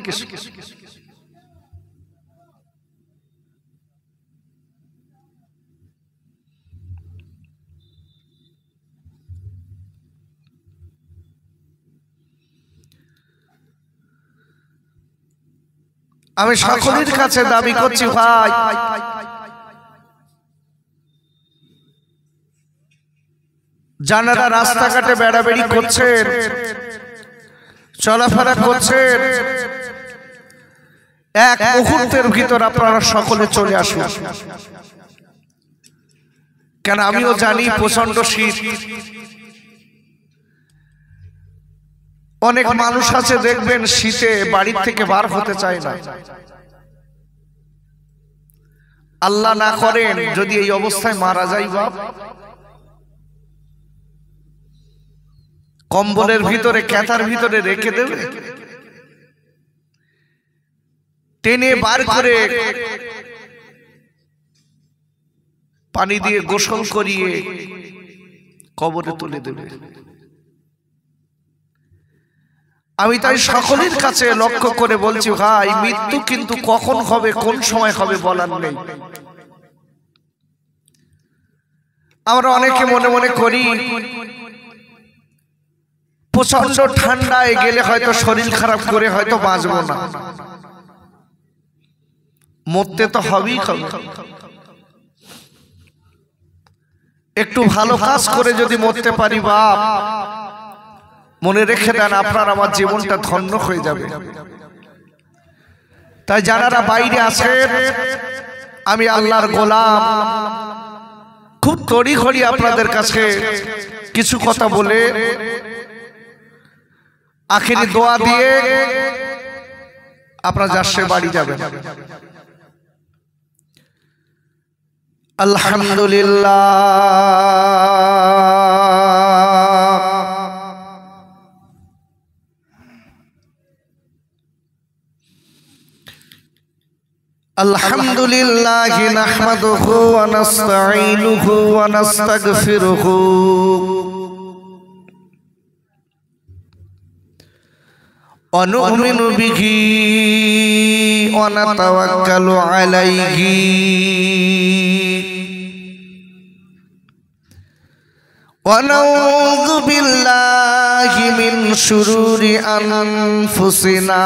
আমি সকলের কাছে দাবি করছি ভাই, যারা রাস্তাঘাটে বেড়াবেড়ি করছেন, চলাফেরা করছেন, এক মুহূর্তের ভিতর আপনারা সকলে চলে আসুন। কেন আমিও জানি প্রচন্ড শীত। অনেক মানুষ আছে দেখবেন শীতে বাড়ির থেকে বার হতে চায় না। আল্লাহ না করেন যদি এই অবস্থায় মারা যায়, বাপ কম্বলের ভিতরে ক্যাথার ভিতরে রেখে দেবে, টেনে বার করে পানি দিয়ে গোসল করিয়ে কবরে তুলে দেবে। আমি তাই সকলের কাছে লক্ষ্য করে বলছি ভাই, মৃত্যু কিন্তু কখন হবে কোন সময় হবে বলার নেই। আমরা অনেকে মনে মনে করি প্রচন্ড ঠান্ডায় গেলে হয়তো শরীর খারাপ করে হয়তো বাঁচবো না, মরতে তো হবেই হবে। একটু ভালো কাজ করে যদি মরতে পারি বাপ, মনে রেখে দেন আপনার আমার জীবনটা ধন্য হয়ে যাবে। তাই যারা বাইরে আছেন, আমি আল্লাহর গোলাম, খুব তড়িঘড়ি আপনাদের কাছে কিছু কথা বলে আখিরি দোয়া দিয়ে আপনারা যাচ্ছে বাড়ি যাবেন। আলহামদুলিল্লাহ আলহামদুলিল্লাহি নাহমাদুহু ওয়া নাস্তাঈনুহু ওয়া নাস্তাগফিরুহু ওয়া নু'মিনু বিহি ওয়া নাতাওয়াক্কালু আলাইহি ওয়া নাউযু বিল্লাহি মিন শুরুরি আনফুসিনা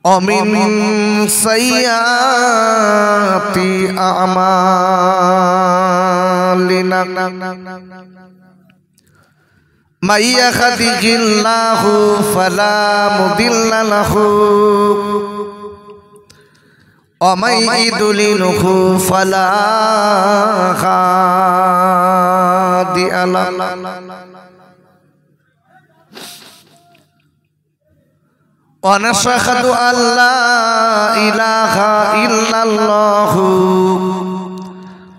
ومن سيئات أعمالنا من يهده الله فلا مضل له ومن يضلله فلا هادي له ونشهد أن لا إله إلا الله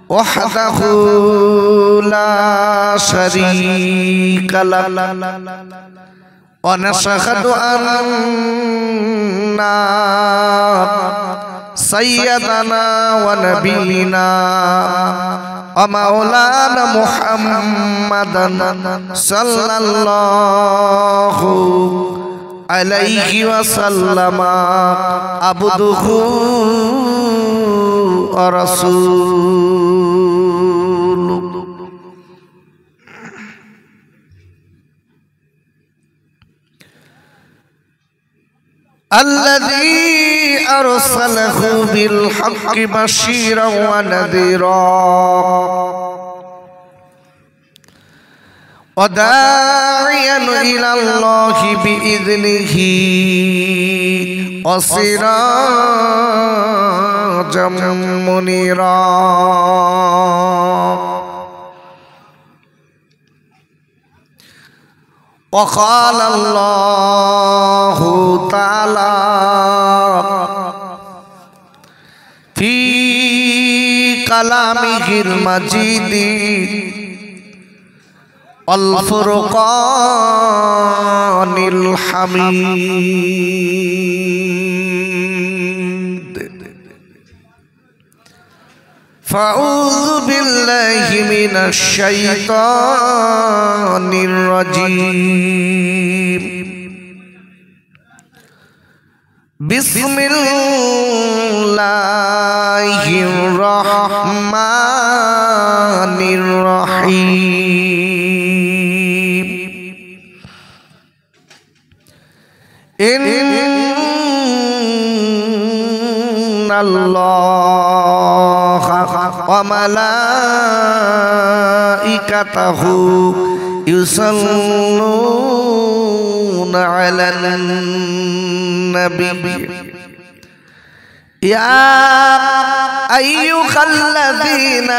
وحده لا شريك له ونشهد أن سيدنا ونبينا ومولانا محمدا صلى الله عليه وسلم عبده ورسوله الذي أرسله بالحق بشيرا ونذيرا وداعيا إلى الله بإذنه وسراجا منيرا وقال الله تعالى في كلامه المجيد الفرقان الحميد فأعوذ بالله من الشيطان الرجيم بسم الله الرحمن الرحيم إن الله وملائكته يصلون على النبي يا أيها الذين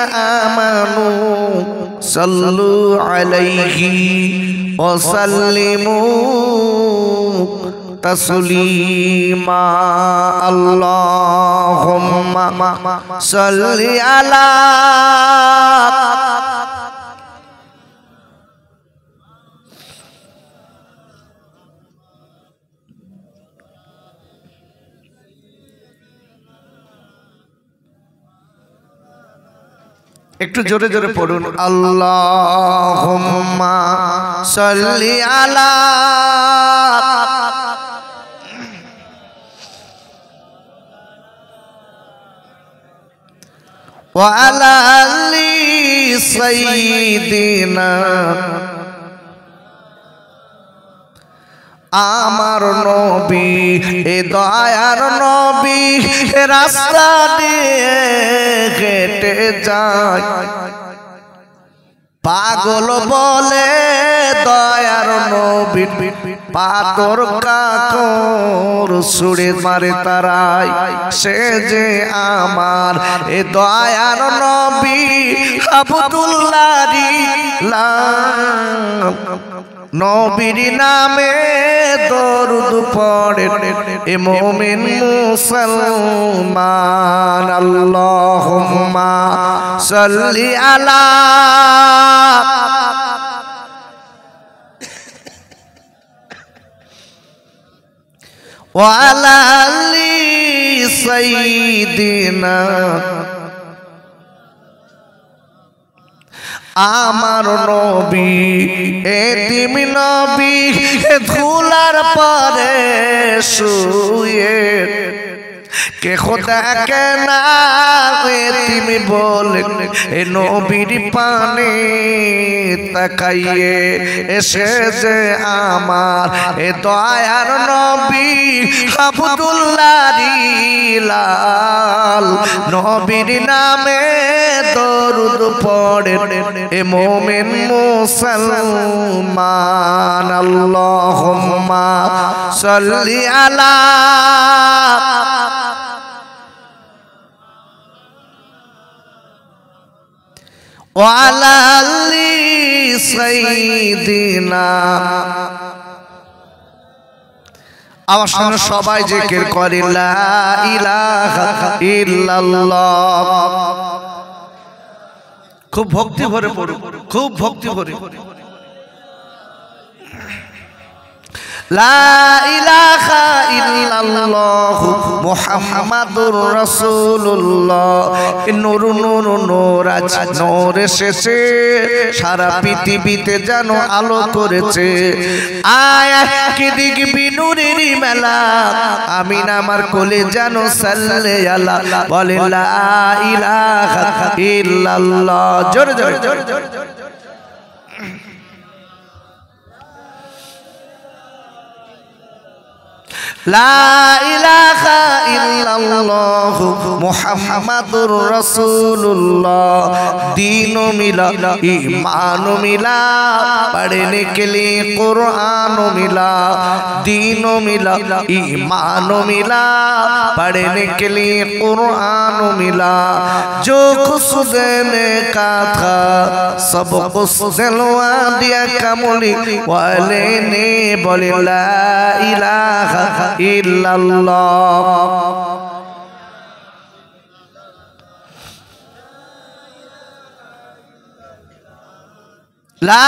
آمنوا صلوا عليه وسلموا تسليما اللهم صل على একটু জোরে জোরে পড়ুন আল্লাহুম্মা সাল্লি আলা ওয়া আলা আলি সাইয়্যিদিনা আমার নবী এ দয়ার নবী রাস্তা দিয়ে হেঁটে যায় পাগল বলে দয়ার নবী পাথর কাকর ছুঁড়ে মারে তারাই সে যে আমার এ দয়ার নবী আব্দুল্লাহর নবীর নামে দরুদ পড়ে এ মুমিন মুসলমান আল্লাহুম্মা সাল্লি আলা ওয়া আলা আলি সাইয়্যিদিনা আমার নবী এতিম নবী ধুলার পরে শুয়ে কে খোদা কে না এতিম বলে এ নবীর পানে তাকাইয়ে এসে যে আমার এ দয়ার নবী আব্দুল্লাহর লাল নবীর নামে দরুদ পড়ে এ মুমিন মুসলমান আল্লাহুম্মা সাল্লি আলা ওয়া আলা আলি সাইয়্যিদিনা আমার সঙ্গে সবাই জিকির করে লা ইলাহা ইল্লাল্লাহ খুব ভক্তি ভরে পড়ো খুব ভক্তি ভরে লা ইলাহা ইল্লাল্লাহ মুহাম্মাদুর রাসূলুল্লাহ নূর নূর নূর আজ নূর এসেছে সারা পৃথিবীতে যেন আলো করেছে আয় কি দেখবি নূরের মেলা আমিন আমার কোলে যেন সাল্লে আলা বলে লা ইলাহা ইল্লাল্লাহ জোরে জোরে জোরে জোরে লা ইলাহা ইল্লাল্লাহ মুহাম্মাদুর রাসূলুল্লাহ दीन मिला ईमान मिला पढ़ने के लिए कुरान मिला दीन मिला ईमान मिला पढ़ने के लिए कुरान मिला जो खुश देने का था सब कुछ दिलवा दिया कमली वाले ने बोले ला इलाहा इल्लल्लाह ला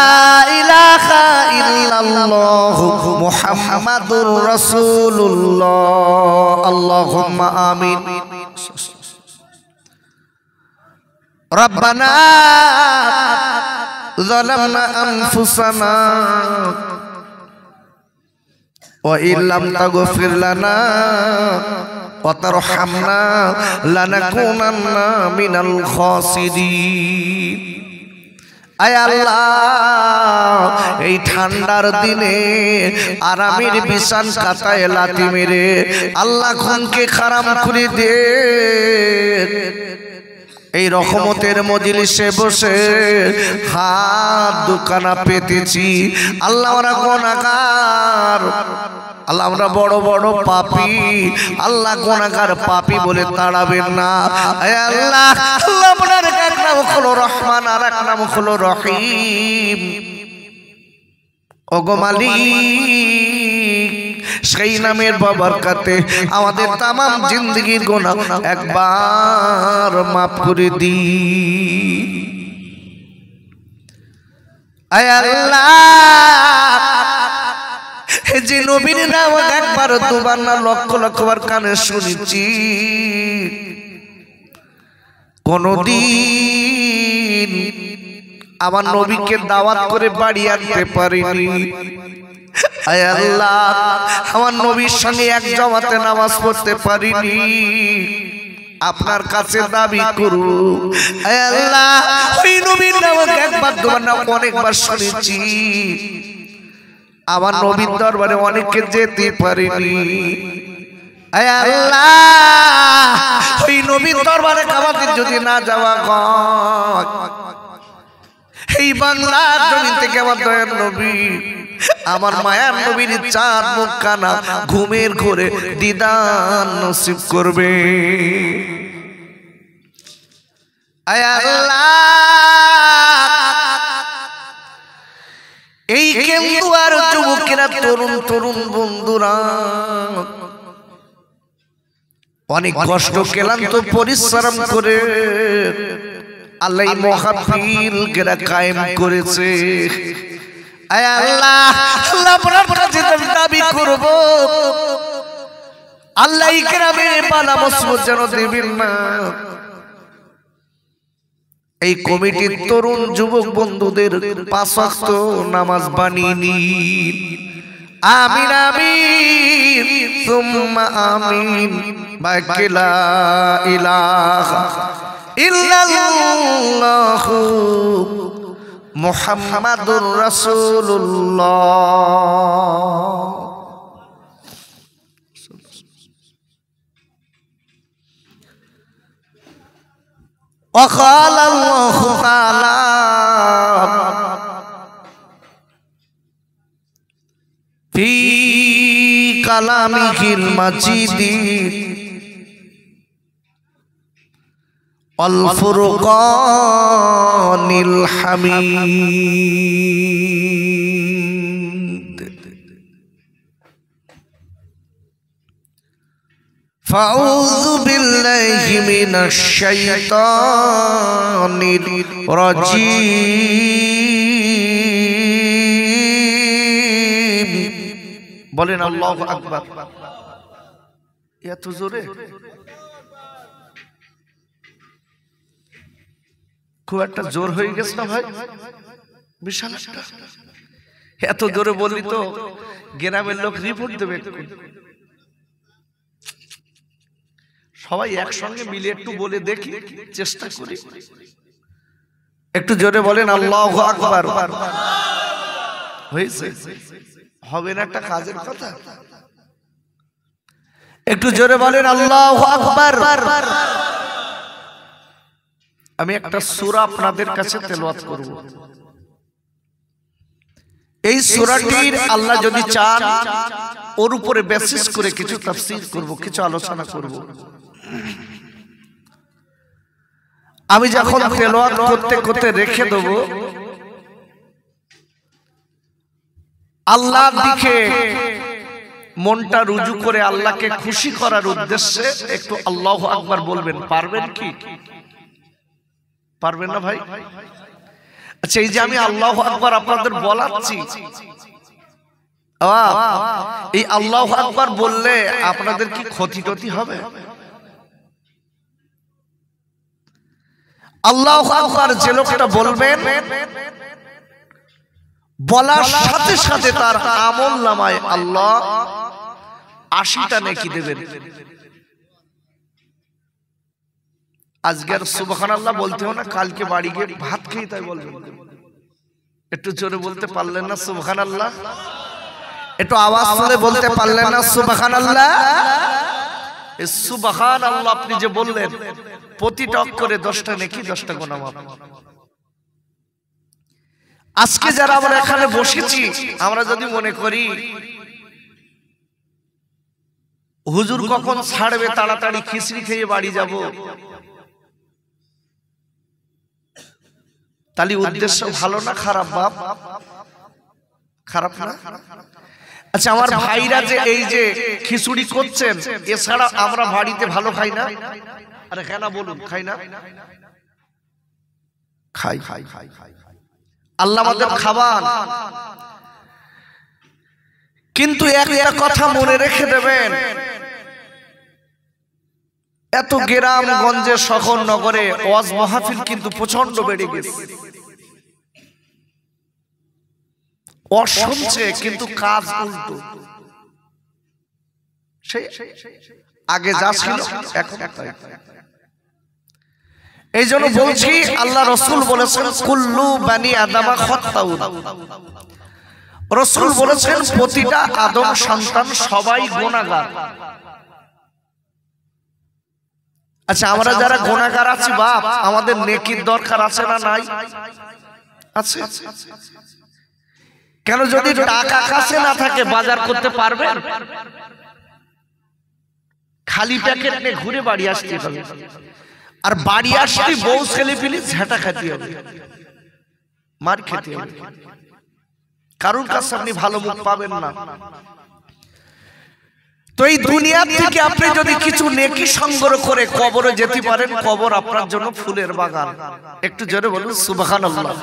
इलाहा इल्लल्लाह मुहम्मदुर रसूलुल्लाह अल्लाहुम्मा आमीन। রব্বানা যালামনা আনফুসানা ওয়া ইল্লাম তাগফির লানা ওয়া তারহামনা লানাকুনান্না মিনাল খাসিরিন। আয় আল্লাহ, এই ঠান্ডার দিনে আরামের বিছান কাতায় লাথি মেরে আল্লাহ ঘুমকে খারাপ করে দে। এই রহমতের মজলিসে বসে হাত দুখানা পেতেছি আল্লাহ, আমরা গুনাহগার আল্লাহ, আমরা বড় বড় পাপী আল্লাহ, গুনাহগার পাপী বলে তাড়াবেন না। আল্লাহ আল্লাহ আপনার এক নাম হলো রহমান আর এক নাম হলো রহিম। ওগো মালিক, সেই নামের বরকতে আমাদের তামাম জিন্দগির গুনাহ একবার মাফ করে দি। আয় আল্লাহ, যে নবীর নাম একবার দুবার না লক্ষ লক্ষবার কানে শুনেছি, কোনদিন আমার নবীকে দাওয়াত করে বাড়ি আনতে পারিনি। আয় আল্লাহ, আমার নবীর সঙ্গে এক জামাতে নামাজ পড়তে পারিনি। আপনার কাছে দাবি করু, আয় আল্লাহ, ওই নবীর নাম একবার দুবার না অনেকবার শুনেছি, আমার নবীর দরবারে অনেকে যেতে পারিনি। আয় আল্লাহ, ওই নবীর দরবারে আমাদের যদি না যাওয়া হয়, এই বাংলার জমি থেকে আমার দয়ার নবী, আমার মায়ার নবীর চাঁদ মুখ কানা ঘুমের ঘোরে দিদার নসিব করবে। আয় আল্লাহ, এই কেন্দু আর যুবকেরা, তরুণ তরুণ বন্ধুরা অনেক কষ্ট ক্লান্ত পরিশ্রম করে আল্লাহ মহাফিল গেরা কায়েম করেছে। আয় আল্লাহ, আল্লাহ আপনার কাছে দাবি করব, আল্লাহ ইকরামে বালা মুসিবত যেন দিবেন না। এই কমিটির তরুণ যুবক বন্ধুদের 5 ওয়াক্ত নামাজ বানিয়ে নিন। আমিন আমিন সুম্মা আমিন। বাকিলা ইলাহা ইল্লাল্লাহু মুহাম্মাদুর রাসূলুল্লাহ। وقال الله تعالى في كلامه المجيد والفرقان الحميد فأعوذ بالله من الشيطان الرجيم বলেন আল্লাহু আকবার। এত জোরে, খুব একটা জোর হয়ে গেছে না ভাই? বিশাল একটা, এত জোরে বললি তো গ্রামের লোক রিপোর্ট দেবে। সবাই একসঙ্গে মিলে একটু বলে দেখি, চেষ্টা করি। একটু জোরে বলেন আল্লাহু আকবার। হয়েছে? হবে না একটা কাজের কথা? একটু জোরে বলেন আল্লাহু আকবার। আমি একটা সূরা আপনাদের কাছে তেলাওয়াত করব। এই সূরাটির আল্লাহ যদি চান ওর উপরে বেসিস করে কিছু তাফসীর করব, কিছু আলোচনা করব। আমি যখন তেলাওয়াত করতে করতে রেখে দেব, আল্লাহর দিকে মনটা রুজু করে আল্লাহকে খুশি করার উদ্দেশ্যে একটু আল্লাহু আকবার বলবেন। পারবেন কি? পারবেন না ভাই? আচ্ছা, এই যে আমি আল্লাহু আকবার আপনাদের বলাচ্ছি, এই আল্লাহু আকবার বললে আপনাদের কি ক্ষতি টতি হবে? আল্লাহু আকবার যে লোকটা বলবেন, বলার সাথে সাথে তার আমল নামায় আল্লাহ 80টা নেকি দেবেন। আজকের সুবহানাল্লাহ বলতেও না, কালকে বাড়ি গিয়ে ভাত খেয়ে তাই বলবেন। একটু জোরে বলতে পারলেন না সুবহানাল্লাহ? একটু আওয়াজ করে বলতে পারলেন না সুবহানাল্লাহ? এই সুবহানাল্লাহ আপনি যে বললেন, প্রতিটা অক্ষরে 10টা নেকি, 10টা গুনাহ মাফ। আজকে যারা আমরা এখানে বসেছি, আমরা যদি মনে করি হুজুর কখন ছাড়বে, তাড়াতাড়ি খিচড়ি খেয়ে বাড়ি যাব, তাহলে উদ্দেশ্য ভালো না খারাপ? বাপ খারাপ না? আচ্ছা, আমার ভাইরা যে এই যে খিচুড়ি করছেন, এছাড়া আমরা বাড়িতে ভালো খাই না? আরে কেন বলুন, খাই না? খাই। আল্লাহ আমাদের খাবার, কিন্তু একটা কথা মনে রেখে দেবেন, এত গ্রাম গঞ্জে শহর নগরে ওয়াজ মাহফিল কিন্তু প্রচন্ড বেড়ে গেছে। ওয়াজ শুনছে কিন্তু কাজ উল্টো। সেই আগে যা ছিল এখন তাই। এই জন্য বলছি, আল্লাহ রসুল বলেছেন কুল্লু বানি আদামা খাত্তাউন। রসুল বলেছেন প্রতিটা আদম সন্তান সবাই গুনাহগার। আচ্ছা, আমরা যারা গুনাহগার আছি বাপ, আমাদের নেকির দরকার আছে না নাই? আছে। কেন? যদি টাকা কাছে না থাকে বাজার করতে পারবেন? খালি প্যাকেট নিয়ে ঘুরে বাড়ি আসতে হবে, আর বাড়ি আসতে বউ ছেলে পিলে ঝাঁটা খেতে হবে, মার খেতে হবে, কারোর কাছে আপনি ভালো মুখ পাবেন না। তো এই দুনিয়া থেকে আপনি যদি কিছু নেকি সংগ্রহ করে কবরে যেতে পারেন, কবর আপনার জন্য ফুলের বাগান। একটু জোরে বলুন সুবহানাল্লাহ।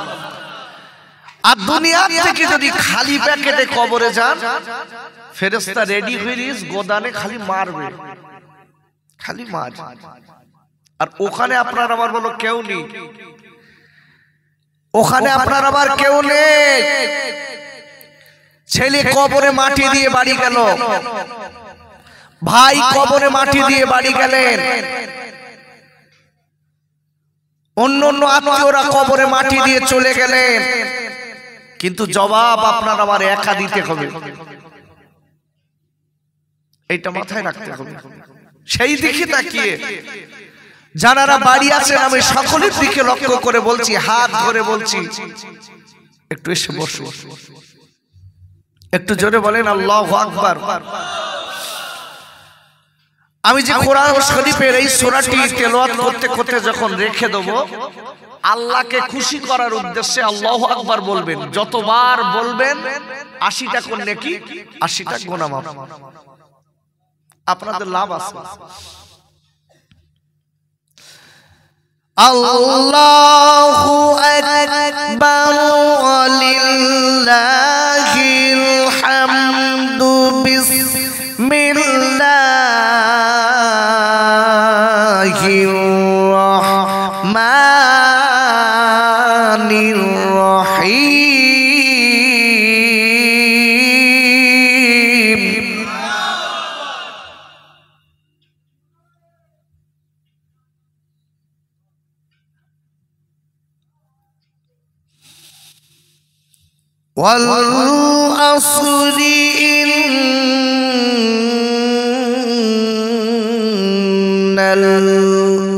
আর দুনিয়া থেকে যদি খালি প্যাকেটে কবরে যান, ফেরেশতা রেডি হয়ে গোদানে খালি মারবে, খালি মার। আর ওখানে আপনার আবার বলো কেউ নেই, ওখানে আপনার আবার কেউ নেই। ছেলে কবরে মাটি দিয়ে বাড়ি গেল, ভাই কবরে মাটি দিয়ে বাড়ি গেলেন, অন্য অন্য আত্মীয়রা কবরে মাটি দিয়ে চলে গেলেন, কিন্তু জবাব আপনার আবার একা দিতে হবে। এইটা মাথায় রাখতে হবে। সেই দিকে তাকিয়ে যারা বাড়ি আছেন, আমি সকলের দিকে লক্ষ্য করে বলছি, হাত ধরে বলছি, একটু এসে বসো। একটু জোরে বলেন আল্লাহু আকবার। আমি যে কোরআন শরীফের এই সূরাটি তেলাওয়াত করতে করতে যখন রেখে দেব, আল্লাহকে খুশি করার উদ্দেশ্যে আল্লাহু আকবার বলবেন। যতবার বলবেন 80টা কোন নেকি, 80টা গুনাহ মাফ। আপনাদের লাভ আছে। আল্লাহু আকবার ওয়ালিল্লাহিল হামদু বিসমিল্লাহির রাহমানির রহিম। والعصر إن الإنسان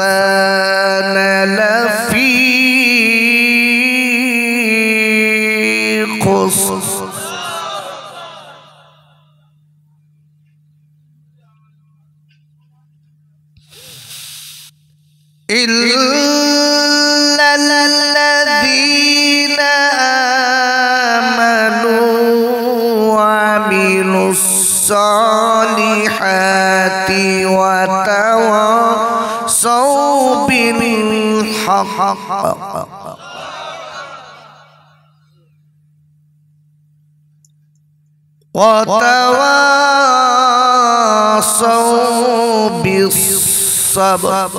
الإنسان لفي خسر إلا الذين الحق وتواصوا بالصبر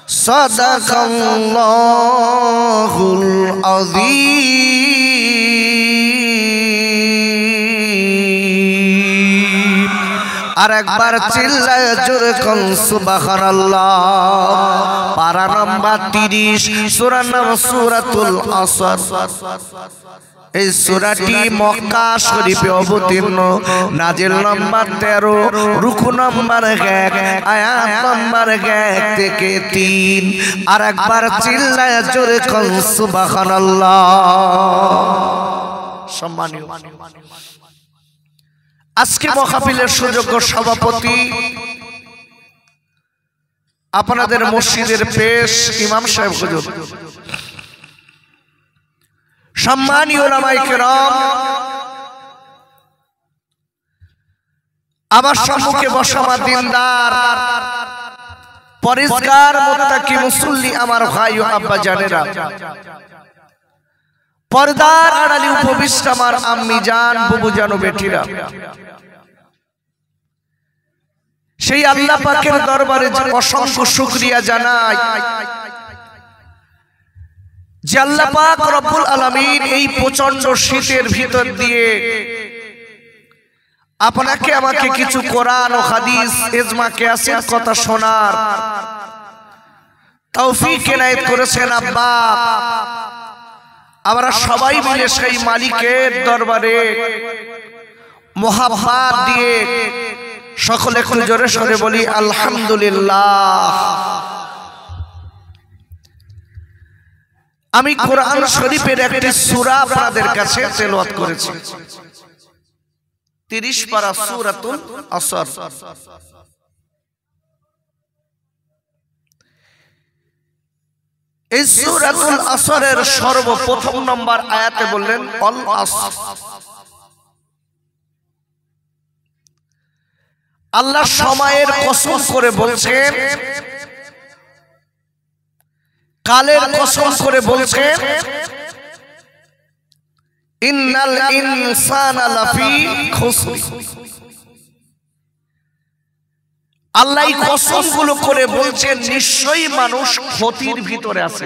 صدق الله العظيم আর একবার চিল্লায় জোরে কোন সুবহানাল্লাহ পারা নাম্বার 30 সূরার নাম সূরাতুল আসর এই সূরাটি মক্কা শরীফে অবতীর্ণ নাজিল নাম্বার 13 রুকু নাম্বার 1 আয়াত নাম্বার 1 থেকে 3 আর একবার চিল্লায় জোরে কোন সুবহানাল্লাহ সম্মানীয় আজকে মাহফিলের সুযোগ্য সভাপতি আপনাদের মসজিদের পেশ ইমাম সাহেব হুজুর সম্মানীয় উলামায়ে কেরাম আমার সম্মুখে বসা আমার দিনদার পরিষ্কার মুত্তাকি মুসল্লি আমার ভাই ও আব্বা জানেরা পর্দার আড়ালে উপবিষ্ট আমার আম্মি জান বুবু জান ও বেটিরা সেই আল্লাহ পাকের দরবারে অসংখ্য শুকরিয়া জানাই যে আল্লাহ পাক রব্বুল আলামিন এই প্রচন্ড শীতের ভিতর দিয়ে আপনাকে আমাকে কিছু কোরআন ও হাদিস ইজমা কিয়াসের কথা শোনার তৌফিক এনায়েত করেছেন আব্বা আমরা সবাই মিলে সেই মালিকের দরবারে মুহাব্বত দিয়ে সকলে একটু জোরে সরে বলি আলহামদুলিল্লাহ। আমি কোরআন শরীফের একটি সূরা আপনাদের কাছে তেলাওয়াত করেছি 30 পারা সূরাতুল আসর। এই সূরাতুল আসরের সর্বপ্রথম নম্বর আয়াতে বললেন আল আসর। আল্লাহ সময়ের কসম করে বলছেন, কালের কসম করে বলছেন ইন্নাল ইনসানা লাফি খুসর। আল্লাহ এই কসমগুলো করে বলছেন নিশ্চয়ই মানুষ ক্ষতির ভিতরে আছে।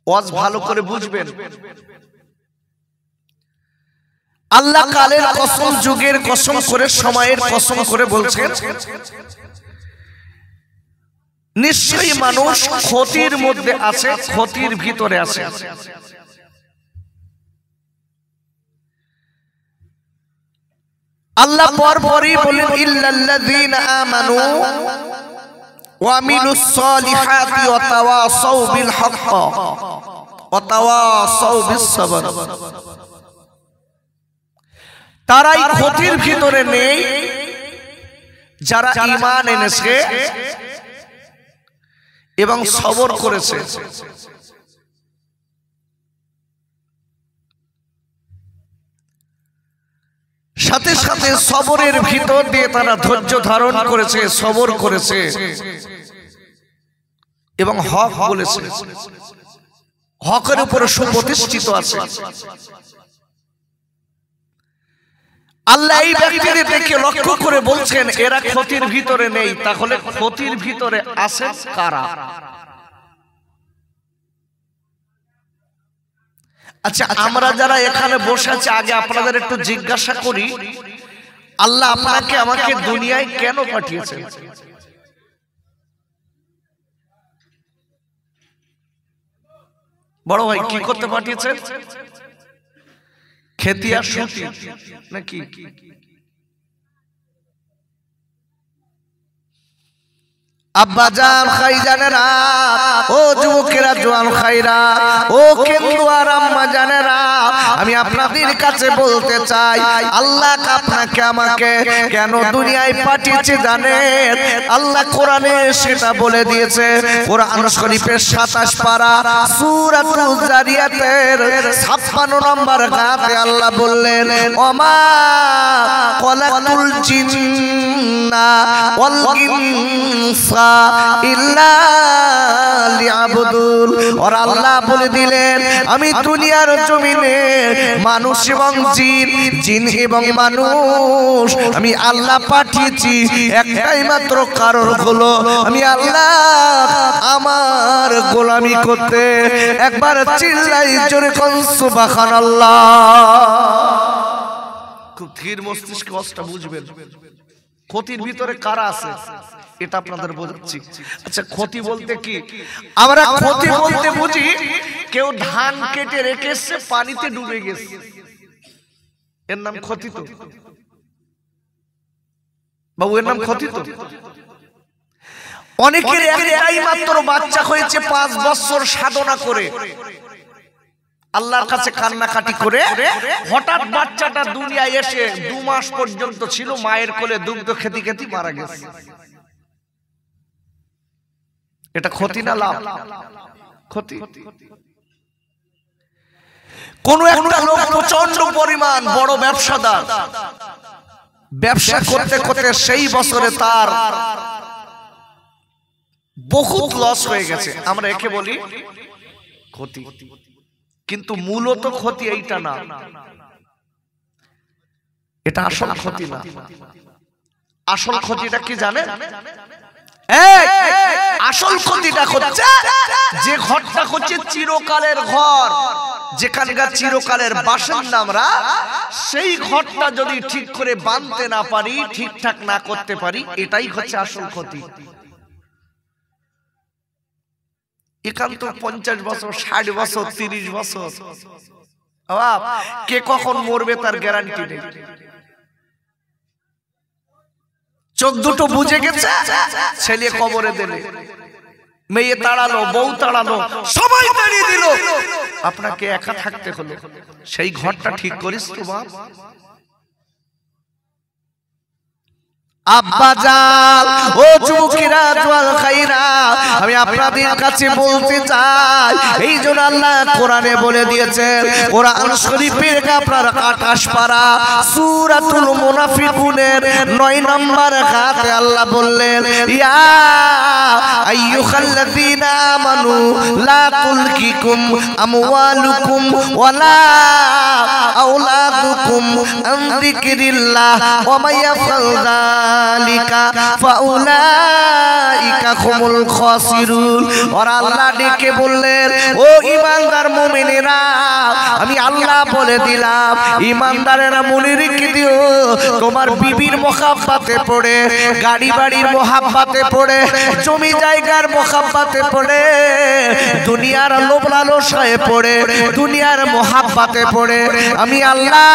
ওয়াজ ভালো করে বুঝবেন। আল্লাহ কালের কসম, যুগের কসম করে, সময়ের কসম করে বলছেন নিশ্চয়ই মানুষ ক্ষতির মধ্যে আছে, ক্ষতির ভিতরে আছে। আল্লাহ পরপরই বলেন ইল্লাল্লাযীনা আমানু ওয়া আমিলুস সালিহাতি ওয়া তাওয়াসাউ বিল হক ওয়া তাওয়াসাউ বিস সাবর। তারাই ক্ষতির ভিতরে নেই যারা ঈমান এনেছে এবং সবর করেছে। সাথে সাথে সবরের ভিতর দিয়ে তারা ধৈর্য ধারণ করেছে, সবর করেছে এবং হক বলেছে, হকের উপরে সুপ্রতিষ্ঠিত আছে। আল্লাহ এই ব্যক্তিদের দেখে লক্ষ্য করে বলছেন এরা ক্ষতির ভিতরে নেই। তাহলে ক্ষতির ভিতরে আছে কারা? আচ্ছা, আমরা যারা এখানে বসে আছি আগে আপনাদের একটু জিজ্ঞাসা করি, আল্লাহ আপনাকে আমাকে দুনিয়ায় কেন পাঠিয়েছেন? বড় ভাই, কি করতে পাঠিয়েছেন? খেতি আর শুতি নাকি? আব্বা জান খাইজানেরা, ও যুবকেরা জোয়ান খাইরা, ও কেন্দুয়ার আম্মা জানেরা, আমি আপনাদের কাছে বলতে চাই, আল্লাহ আপনাকে আমাকে কেন দুনিয়ায় পাঠিয়েছে জানেন? আল্লাহ কোরআনে সেটা বলে দিয়েছে। কোরআন শরীফের 27 পারা সূরাতুল জারিয়াতের 56 নম্বর আয়াতে আল্লাহ বললেন, ওমা খলাকুল জিন্না ওয়াল ইনসা ইল্লা লিয়াবুদুন। আর আল্লাহ বলে দিলেন, আমি দুনিয়ার জমিনে মানুষ এবং জিন এবং মানুষ আমি আল্লাহ পাঠিয়েছি একটাই মাত্র কারণ হলো আমি আল্লাহ আমার গোলামি করতে। একবার চিল্লাই জোরে কোন সুবহানাল্লাহ। খুব ধীর মস্তিষ্কে কষ্ট বুঝবেন, ক্ষতির ভিতরে কারা আছে এটা আপনাদের বোঝাচ্ছি। আচ্ছা, ক্ষতি বলতে কি? আমরা ক্ষতি বলতে বুঝি কেউ ধান কেটে রেখেছে পানিতে ডুবে গেছে, এর নাম ক্ষতি তো বাবু, এর নাম ক্ষতি তো। অনেকের একটাই মাত্র বাচ্চা হয়েছে, 5 বছর সাধনা করে আল্লাহর কাছে কান্নাকাটি করে, হঠাৎ বাচ্চাটা দুনিয়ায় এসে 2 মাস পর্যন্ত ছিল মায়ের কোলে, দুগ্ধ খেতে খেতে মারা গেছে। এটা ক্ষতি না লাভ? ক্ষতি। কোন একটা লোক প্রচন্ড পরিমাণ বড় ব্যবসাদার, ব্যবসা করতে করতে সেই বছরে তার বহুত লস হয়ে গেছে, আমরা একে বলি ক্ষতি। কিন্তু মূলত ক্ষতি এইটা না, এটা আসল ক্ষতি না। আসল ক্ষতিটা কি জানেন? আসল ক্ষতিটা হচ্ছে যে ঘরটা হচ্ছে চিরকালের ঘর, যেখানকার চিরকালের বাসিন্দা আমরা, সেই ঘরটা যদি ঠিক করে বাঁধতে না পারি, ঠিকঠাক না করতে পারি, এটাই হচ্ছে আসল ক্ষতি। একান্ত 50 বছর, 60 বছর, 30 বছর, কে কখন মরবে তার গ্যারান্টি নেই। চোখ দুটো বুঝে গেছে, ছেলে কবরে দিলে, মেয়ে তাড়ালো, বউ তাড়ালো, সবাই তাড়িয়ে দিল, আপনাকে একা থাকতে হলো। সেই ঘরটা ঠিক করিস তো বাপ? আব্বা জান, ও যুবকেরা জওয়ান খাইরা, আমি আপনাদের কাছে বলতে চাই, এই জন্য আল্লাহ কোরআনে বলে দিয়েছেন, কোরআন শরীফের আপনার 28 পারা সূরাতুল মুনাফিকুনের 9 নম্বর আয়াতে আল্লাহ বললেন, ইয়া আইয়ুহাল্লাযীনা আমানু লা তুলকিকুম আমওয়ালুকুম ওয়ালা আওলাদুকুম আন যিকরিল্লাহ ওয়া মা ইয়াফআল ফাউলাইকা হুমুল খাসিরুন। আর আল্লাহ ডেকে বললেন, ও ঈমানদার মুমিনেরা, আমি আল্লাহ বলে দিলাম, ঈমানদারেরা মনে রেখে দিও, তোমার বিবির মোহাব্বতে পড়ে, গাড়ি বাড়ির মোহাব্বতে পড়ে, জমি জায়গার মোহাব্বতে পড়ে, দুনিয়ার লোভ লালসায় পড়ে, দুনিয়ার মোহাব্বতে পড়ে, আমি আল্লাহ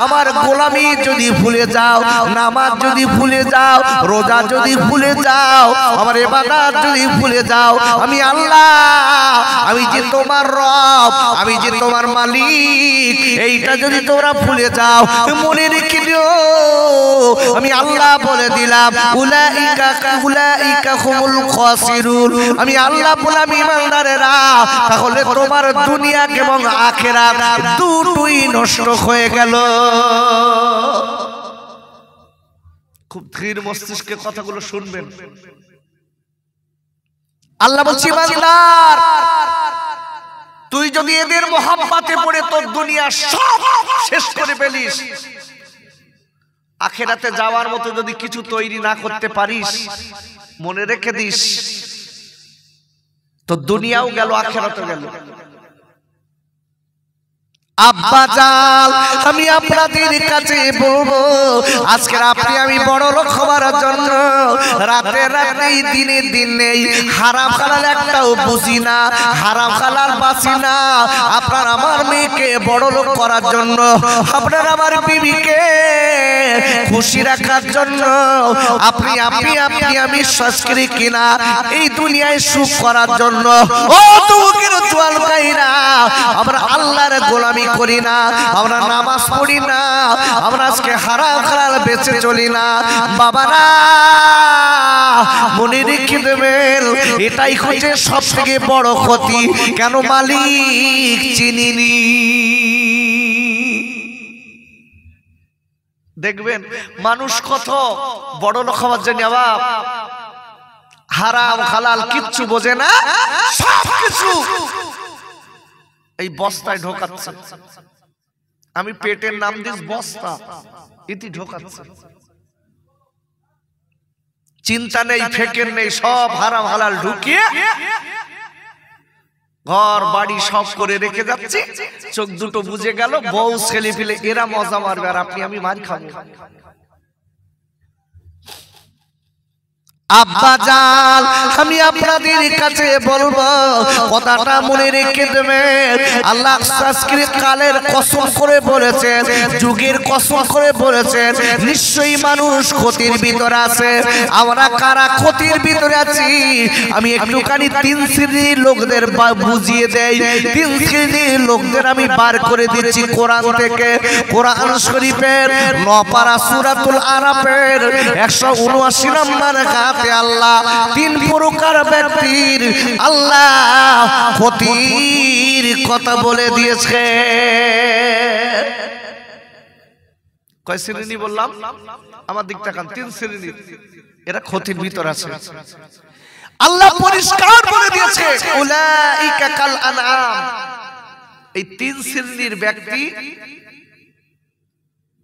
আমার গোলামি যদি ভুলে যাও, নামাজ যদি ভুলে যাও, রোজা যদি ভুলে যাও, আমার ইবাদত যদি ভুলে যাও, আমি আল্লাহ, আমি যে তোমার রব, আমি যে তোমার মালিক, এইটা যদি তোমরা ভুলে যাও, মনে রেখে দিও, আমি আল্লাহ বলে দিলাম, উলাইকা হুমুল খাসিরুন। আমি আল্লাহ বললাম, ঈমানদারেরা, তাহলে তোমার দুনিয়া এবং আখিরাত দুটোই নষ্ট হয়ে গেল। খুব ধীর মস্তিষ্কে কথাগুলো শুনবেন। আল্লাহ বলছি, ঈমানদার, তুই যদি এদের মোহাব্বতে পড়ে তোর দুনিয়া সব শেষ করে ফেলিস, আখিরাতে যাওয়ার মতো যদি কিছু তৈরি না করতে পারিস, মনে রেখে দিস, তো দুনিয়াও গেল, আখিরাতও গেল। আব্বা জান আমি আপনাদের কাছে বলবো আজকে আপনি আমি বড় লোক হবার জন্য রাতে রাতেই দিনে দিনে হারাম হালাল একটাও বুঝি না, হারাম হালাল বাসি না। আপনার আমার মেয়েকে বড় লোক করার জন্য, আপনার আমার বিবিকে খুশি রাখার জন্য আপনি আমি সংস্কৃতি কিনা এই দুনিয়ায় সুখ করার জন্য ও তুকের জোয়াল গাইরা আমরা আল্লাহর গোলামি করি না, আমরা নামাজ পড়ি না, আমরা আজকে হারাম হালাল বেঁচে চলি না। বাবারা মনে রেখে দেবেন এটাই হচ্ছে সব থেকে বড় ক্ষতি। কেন? মালিক চিনিনি। দেখবেন মানুষ কত বড় লোক হওয়ার জন্য বাপ হারাম হালাল কিচ্ছু বোঝে না, সবকিছু এই বস্তায় ঢোকাচ্ছে। আমি পেটের নাম দিস বস্তা, ইতি ঢোকাচ্ছে। চিন্তা নেই, ফেকের নেই, সব হারাম হালাল ঢুকিয়ে ঘর বাড়ি সব করে রেখে যাচ্ছে। চোখ দুটো বুঝে গেল, বউ ছেলে ফেলে এরা মজা মারবে আর আপনি আমি মার খাবো। আব্বা জান আমি আপনাদের কাছে বলবো কথাটা মনে রেখে দেবেন। আল্লাহ সংস্কৃত কালের কসম করে বলেছেন, যুগের কসম করে বলেছেন, নিশ্চয়ই মানুষ ক্ষতির ভিতরে আছে। আমরা কারা ক্ষতির ভিতরে আছি আমি একটুখানি তিন শ্রেণীর লোকদের বুঝিয়ে দেই। তিন শ্রেণীর লোকদের আমি বার করে দিচ্ছি কোরআন থেকে। কোরআন শরীফের 9 পারা সূরাতুল আরাফের 179 নম্বর আয়াত আল্লাহ তিন প্রকার ব্যক্তির আল্লাহ ক্ষতির কথা বলে দিয়েছে। কয় শ্রেণী বললাম? আমার দিক তাকান, 3 শ্রেণী। এরা ক্ষতির ভিতর আছে। আল্লাহ পরিষ্কার বলে দিয়েছে উলাইকা কাল আনআম। এই 3 শ্রেণীর ব্যক্তি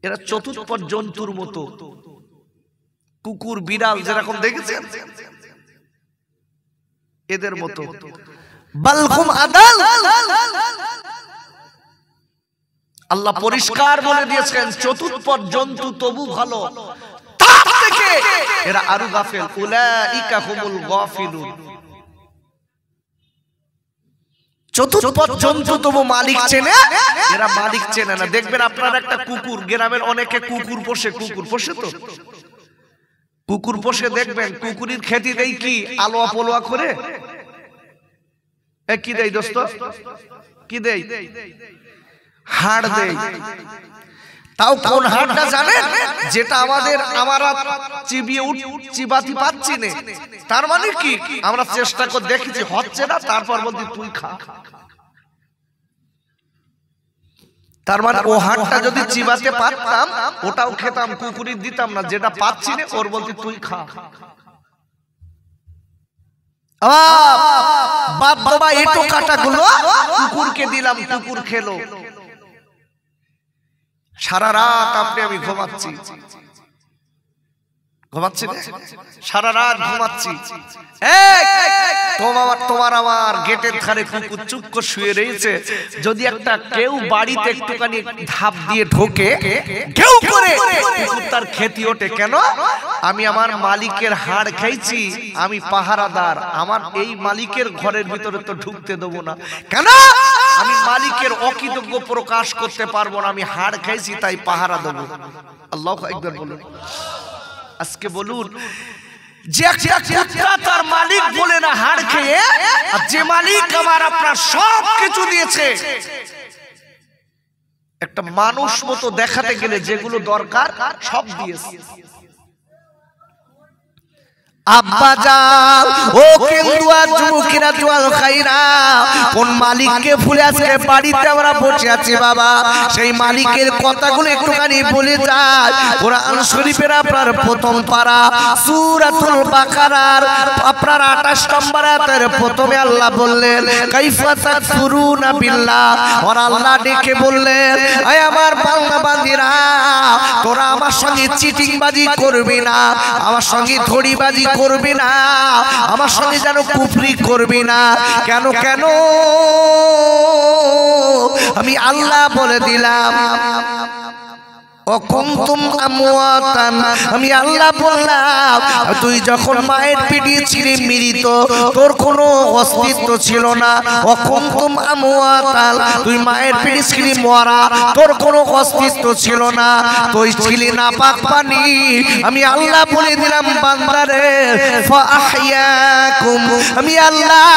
এরা চতুষ্পদ জন্তুর মতো। কুকুর বিড়াল যেরকম দেখেছেন এদের মতো। বালহুম আদাল। আল্লাহ পরিষ্কার বলে দিয়েছেন চতুষ্পদ জন্তু তবু ভালো, তার থেকে এরা আরো গাফেল। উলাইকা হুমুল গাফিলুন। চতুষ্পদ জন্তু তবু মালিক চেনে, এরা মালিক চেনে না। দেখবেন আপনার একটা কুকুর, গ্রামের অনেকে কুকুর পোষে। কুকুর পোষে তো কুকুর পোষে দেখবেন কুকুরের খেতে দেয় কি আলোয়া পোলোয়া করে। কি দেয় দোস্ত? কি দেয়? হাড় দেয়। তাও কোন হাড়টা জানেন? যেটা আমরা চিবাতে পাচ্ছি না। তার মানে কি আমরা চেষ্টা করে দেখেছি, হচ্ছে না, তারপর বলছি তুই খা। তার মানে ও হাড়টা যদি চিবাতে পারতাম ওটাও খেতাম, কুকুরি দিতাম না। যেটা পাচ্ছি না ওর বলতে তুই খা। বাপ বাবা এটো কাটা গুলো কুকুরকে দিলাম, কুকুর খেলো। সারা রাত আপনি আমি ঘুমাচ্ছি সারা রাত ঘুমাচ্ছি। তোমার আমার গেটের ধারে কুকুর চুপ করে শুয়ে রয়েছে। যদি একটা কেউ বাড়িতে একটুখানি ধাপ দিয়ে ঢোকে, কেউ করে তার ক্ষতি ওঠে। কেন? আমি আমার মালিকের হাড় খাইছি, আমি পাহারাদার, আমার এই মালিকের ঘরের ভিতরে তো ঢুকতে দেবো না। কেন? আমি মালিকের অকৃতজ্ঞ প্রকাশ করতে পারবো না। আমি হাড় খাইছি তাই পাহারা দেবো। আল্লাহু আকবার বলুন। আজকে বলুন যে একটা তার মালিক বলে না হাড় খেয়ে, আর যে মালিক আমার আপনার সব কিছু দিয়েছে, একটা মানুষ মতো দেখাতে গেলে যেগুলো দরকার সব দিয়েছে। আব্বা জান ও কেন্দুয়া যুবকেরা জোয়াল খাইরা কোন মালিককে ভুলে আজকে বাড়িতে আমরা বসে আছি বাবা। সেই মালিকের কথাগুলো একটুখানি বলে যায়। কোরআন শরীফের আপনার প্রথম পারা সূরাতুল বাকারার আপনার 28 নম্বর আয়াতের প্রথমে আল্লাহ বললেন কাইফা তাকফুরুনা বিল্লাহ। আর আল্লাহ ডেকে বললেন আয় আমার বান্দা বান্দীরা, তোরা আমার সঙ্গে চিটিংবাজি করবি না, আমার সঙ্গে ধড়িবাজি করবি না, আমার সঙ্গে যেন কুফরি করবি না। কেন? আমি আল্লাহ বলে দিলাম অকুনতুম আমওয়াতান, আমি আল্লাহ বললাম তুই যখন মায়ের পেটে ছিলি মৃত, তোর কোনো অস্তিত্ব ছিল না। অকুনতুম আমওয়াতান, তুই মায়ের পেটে ছিলি মরা, তোর কোনো অস্তিত্ব ছিল না, তুই ছিলি নাপাক পানি। আমি আল্লাহ বলে দিলাম বান্দারে ফাআহইয়াকুম, আমি আল্লাহ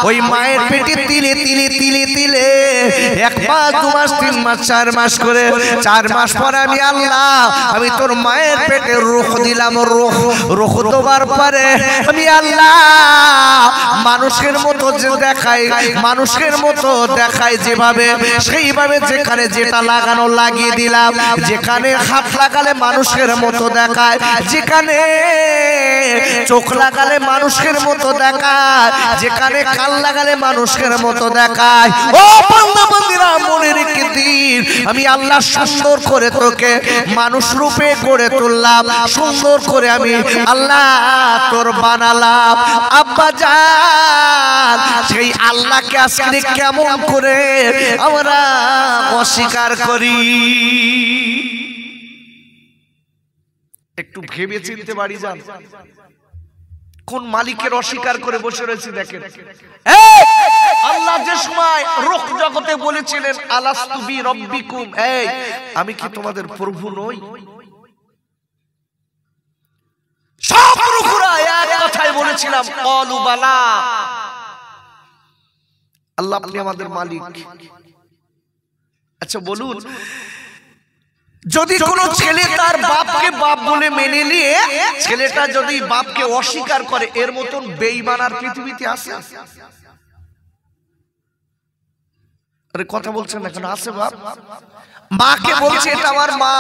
ওই মায়ের পেটে তিলে তিলে তিলে তিলে 1 মাস 2 মাস 3 মাস 4 মাস করে 4 মাস পরে আমি আল্লাহ আমি তোর মায়ের পেটে রূহ দিলাম। রূহ দেওয়ার পরে আমি আল্লাহ মানুষের মতো যে দেখায়, মানুষের মতো দেখায় যেভাবে, সেইভাবে যেখানে যেটা লাগানো লাগিয়ে দিলাম। যেখানে হাত লাগালে মানুষের মতো দেখায়, যেখানে চোখ লাগালে মানুষের মতো দেখায়, যেখানে কান লাগালে মানুষের মতো দেখায়। ও বান্দা বান্দীরা মনে রেখে দিন, আমি আল্লাহ সুন্দর করে তোকে মানুষ রূপে গড়ে তুললাম, সুন্দর করে আমি আল্লাহ তোর বানালাম। আব্বা জান, সেই আল্লাহকে আজকে কেমন করে আমরা অস্বীকার করি? একটু ভেবে চিনতে বাড়ি যান, কোন মালিকের অস্বীকার করে বসে রয়েছে দেখেন। আল্লাহ যে সময় রূহ জগতে বলেছিলেন আলাস্তু বি রাব্বিকুম, এই আমি কি তোমাদের প্রভু নই? সব রূহরা এক কথাই বলেছিলাম ক্বালু বালা, আল্লাহ আপনি আমাদের মালিক। আচ্ছা বলুন, যদি কোন ছেলে তার বাপকে বাপ বলে মেনে নিয়ে ছেলেটা যদি বাপকে অস্বীকার করে, এর মতন বেঈমান আর পৃথিবীতে আছে? আরে কথা বলছেন না কেন? আছে বাপ মাকে বলছে এটা আমার মা,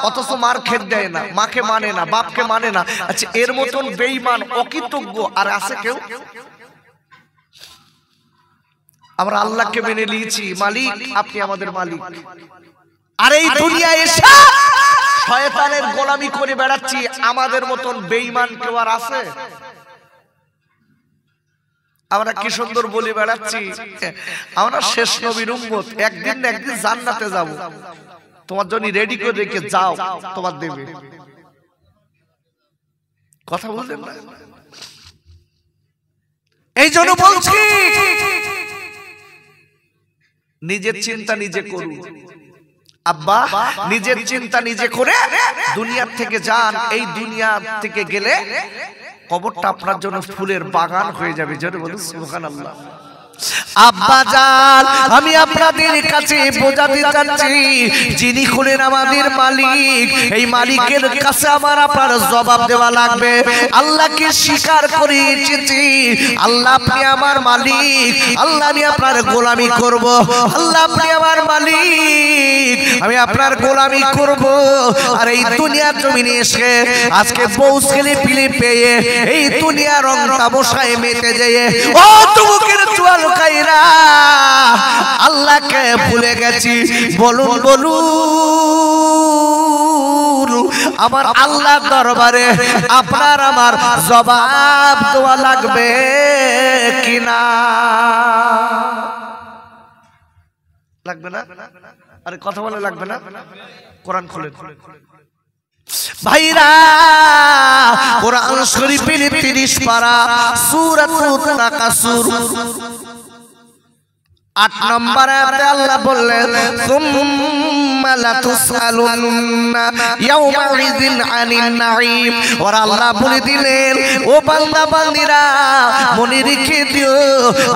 অথচ মার খেত দেয় না, মাকে মানে না, বাপকে মানে না। আচ্ছা এর মতন বেঈমান অকৃতজ্ঞ আর আছে কেউ? আমরা আল্লাহকে মেনে নিয়েছি মালিক, আপনি আমাদের মালিক, আর এই দুনিয়ায় এসে শয়তানের গোলামি করে বেড়াচ্ছি। আমাদের মতন বেঈমান কেউ আর আছে? আমরা কি সুন্দর বলে বেড়াচ্ছি আমরা শেষ নবীর উম্মত, একদিন না একদিন জান্নাতে যাব, তোমার জন্য রেডি করে রেখে যাও, তোমার দেবে। কথা বললেন না? এই জন্য বলছি নিজের চিন্তা নিজে করুন। আব্বা নিজের চিন্তা নিজে করে দুনিয়া থেকে যান। এই দুনিয়া থেকে গেলে কবরটা আপনার জন্য ফুলের বাগান হয়ে যাবে। জোরে বলুন সুবহানাল্লাহ। আব্বা জান, আমি আপনাদের কাছে বোঝাতে চাচ্ছি, যিনি হলেন আমাদের মালিক, এই মালিকের কাছে আমার আপনার জবাব দেওয়া লাগবে। আল্লাহকে স্বীকার করে এসেছি, আল্লাহ আপনি আমার মালিক, আল্লাহ আমি আপনার গোলামি করব, আল্লাহ আপনি আমার মালিক, আমি আপনার গোলামি করব। আর এই দুনিয়ার জমিনে এসে আজকে বউ ছেলে পিলে পেয়ে এই দুনিয়া রং তামাশায় মেতে যেয়ে ও তুমুকের চুয়াল কাইরা আল্লাহকে ভুলে গেছি। বলুন বলুন আমার আল্লাহ দরবারে আপনার আমার জবাব দেওয়া লাগবে কিনা? লাগবে না? আরে কথা বলে লাগবে না? কোরআন খুলে ভাইরা, কোরআন শরীফের 30 পারা সূরাতুত তাকাসুর 8 নম্বর আয়াতে আল্লাহ বললেন সুম্মা লাতুসআলুন্না ইয়াওমাইযিন আনিন নাঈম। ওর আল্লাহ বলে দিলেন ও বান্দা বান্দীরা মনে রেখে দিও,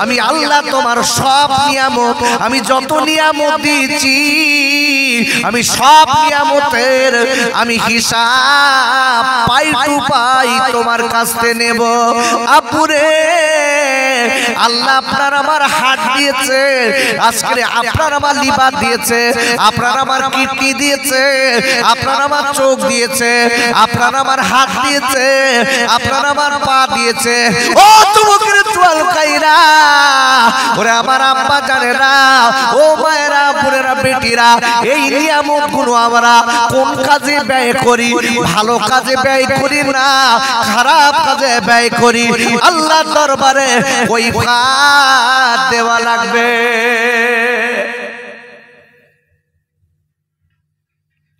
আমি আল্লাহ তোমার সব নিয়ামত, আমি যত নিয়ামত দিয়েছি আমি সব নিয়ামতের আমি হিসাব পাই টু পাই তোমার কাছ থেকে নেব। আপুরে আল্লাহ আপনার আমার হাত দিয়েছে, আজকে আপনার আমার লিভার দিয়েছে, আপনার আমার কিডনি দিয়েছে, আপনার আমার চোখ দিয়েছে, আপনার আমার হাত দিয়েছে, আপনার আমার পা দিয়েছে। ও তুমুকের চুয়াল কাইরা ওরে আমার আব্বা জানেরা, ও মায়েরা বোনেরা বেটিরা, এই নিয়ামত গুলো আমরা কোন কাজে ব্যয় করি? ভালো কাজে ব্যয় করি না, খারাপ কাজে ব্যয় করি। আল্লাহর দরবারে ওই ভাত দেওয়া লাগবে।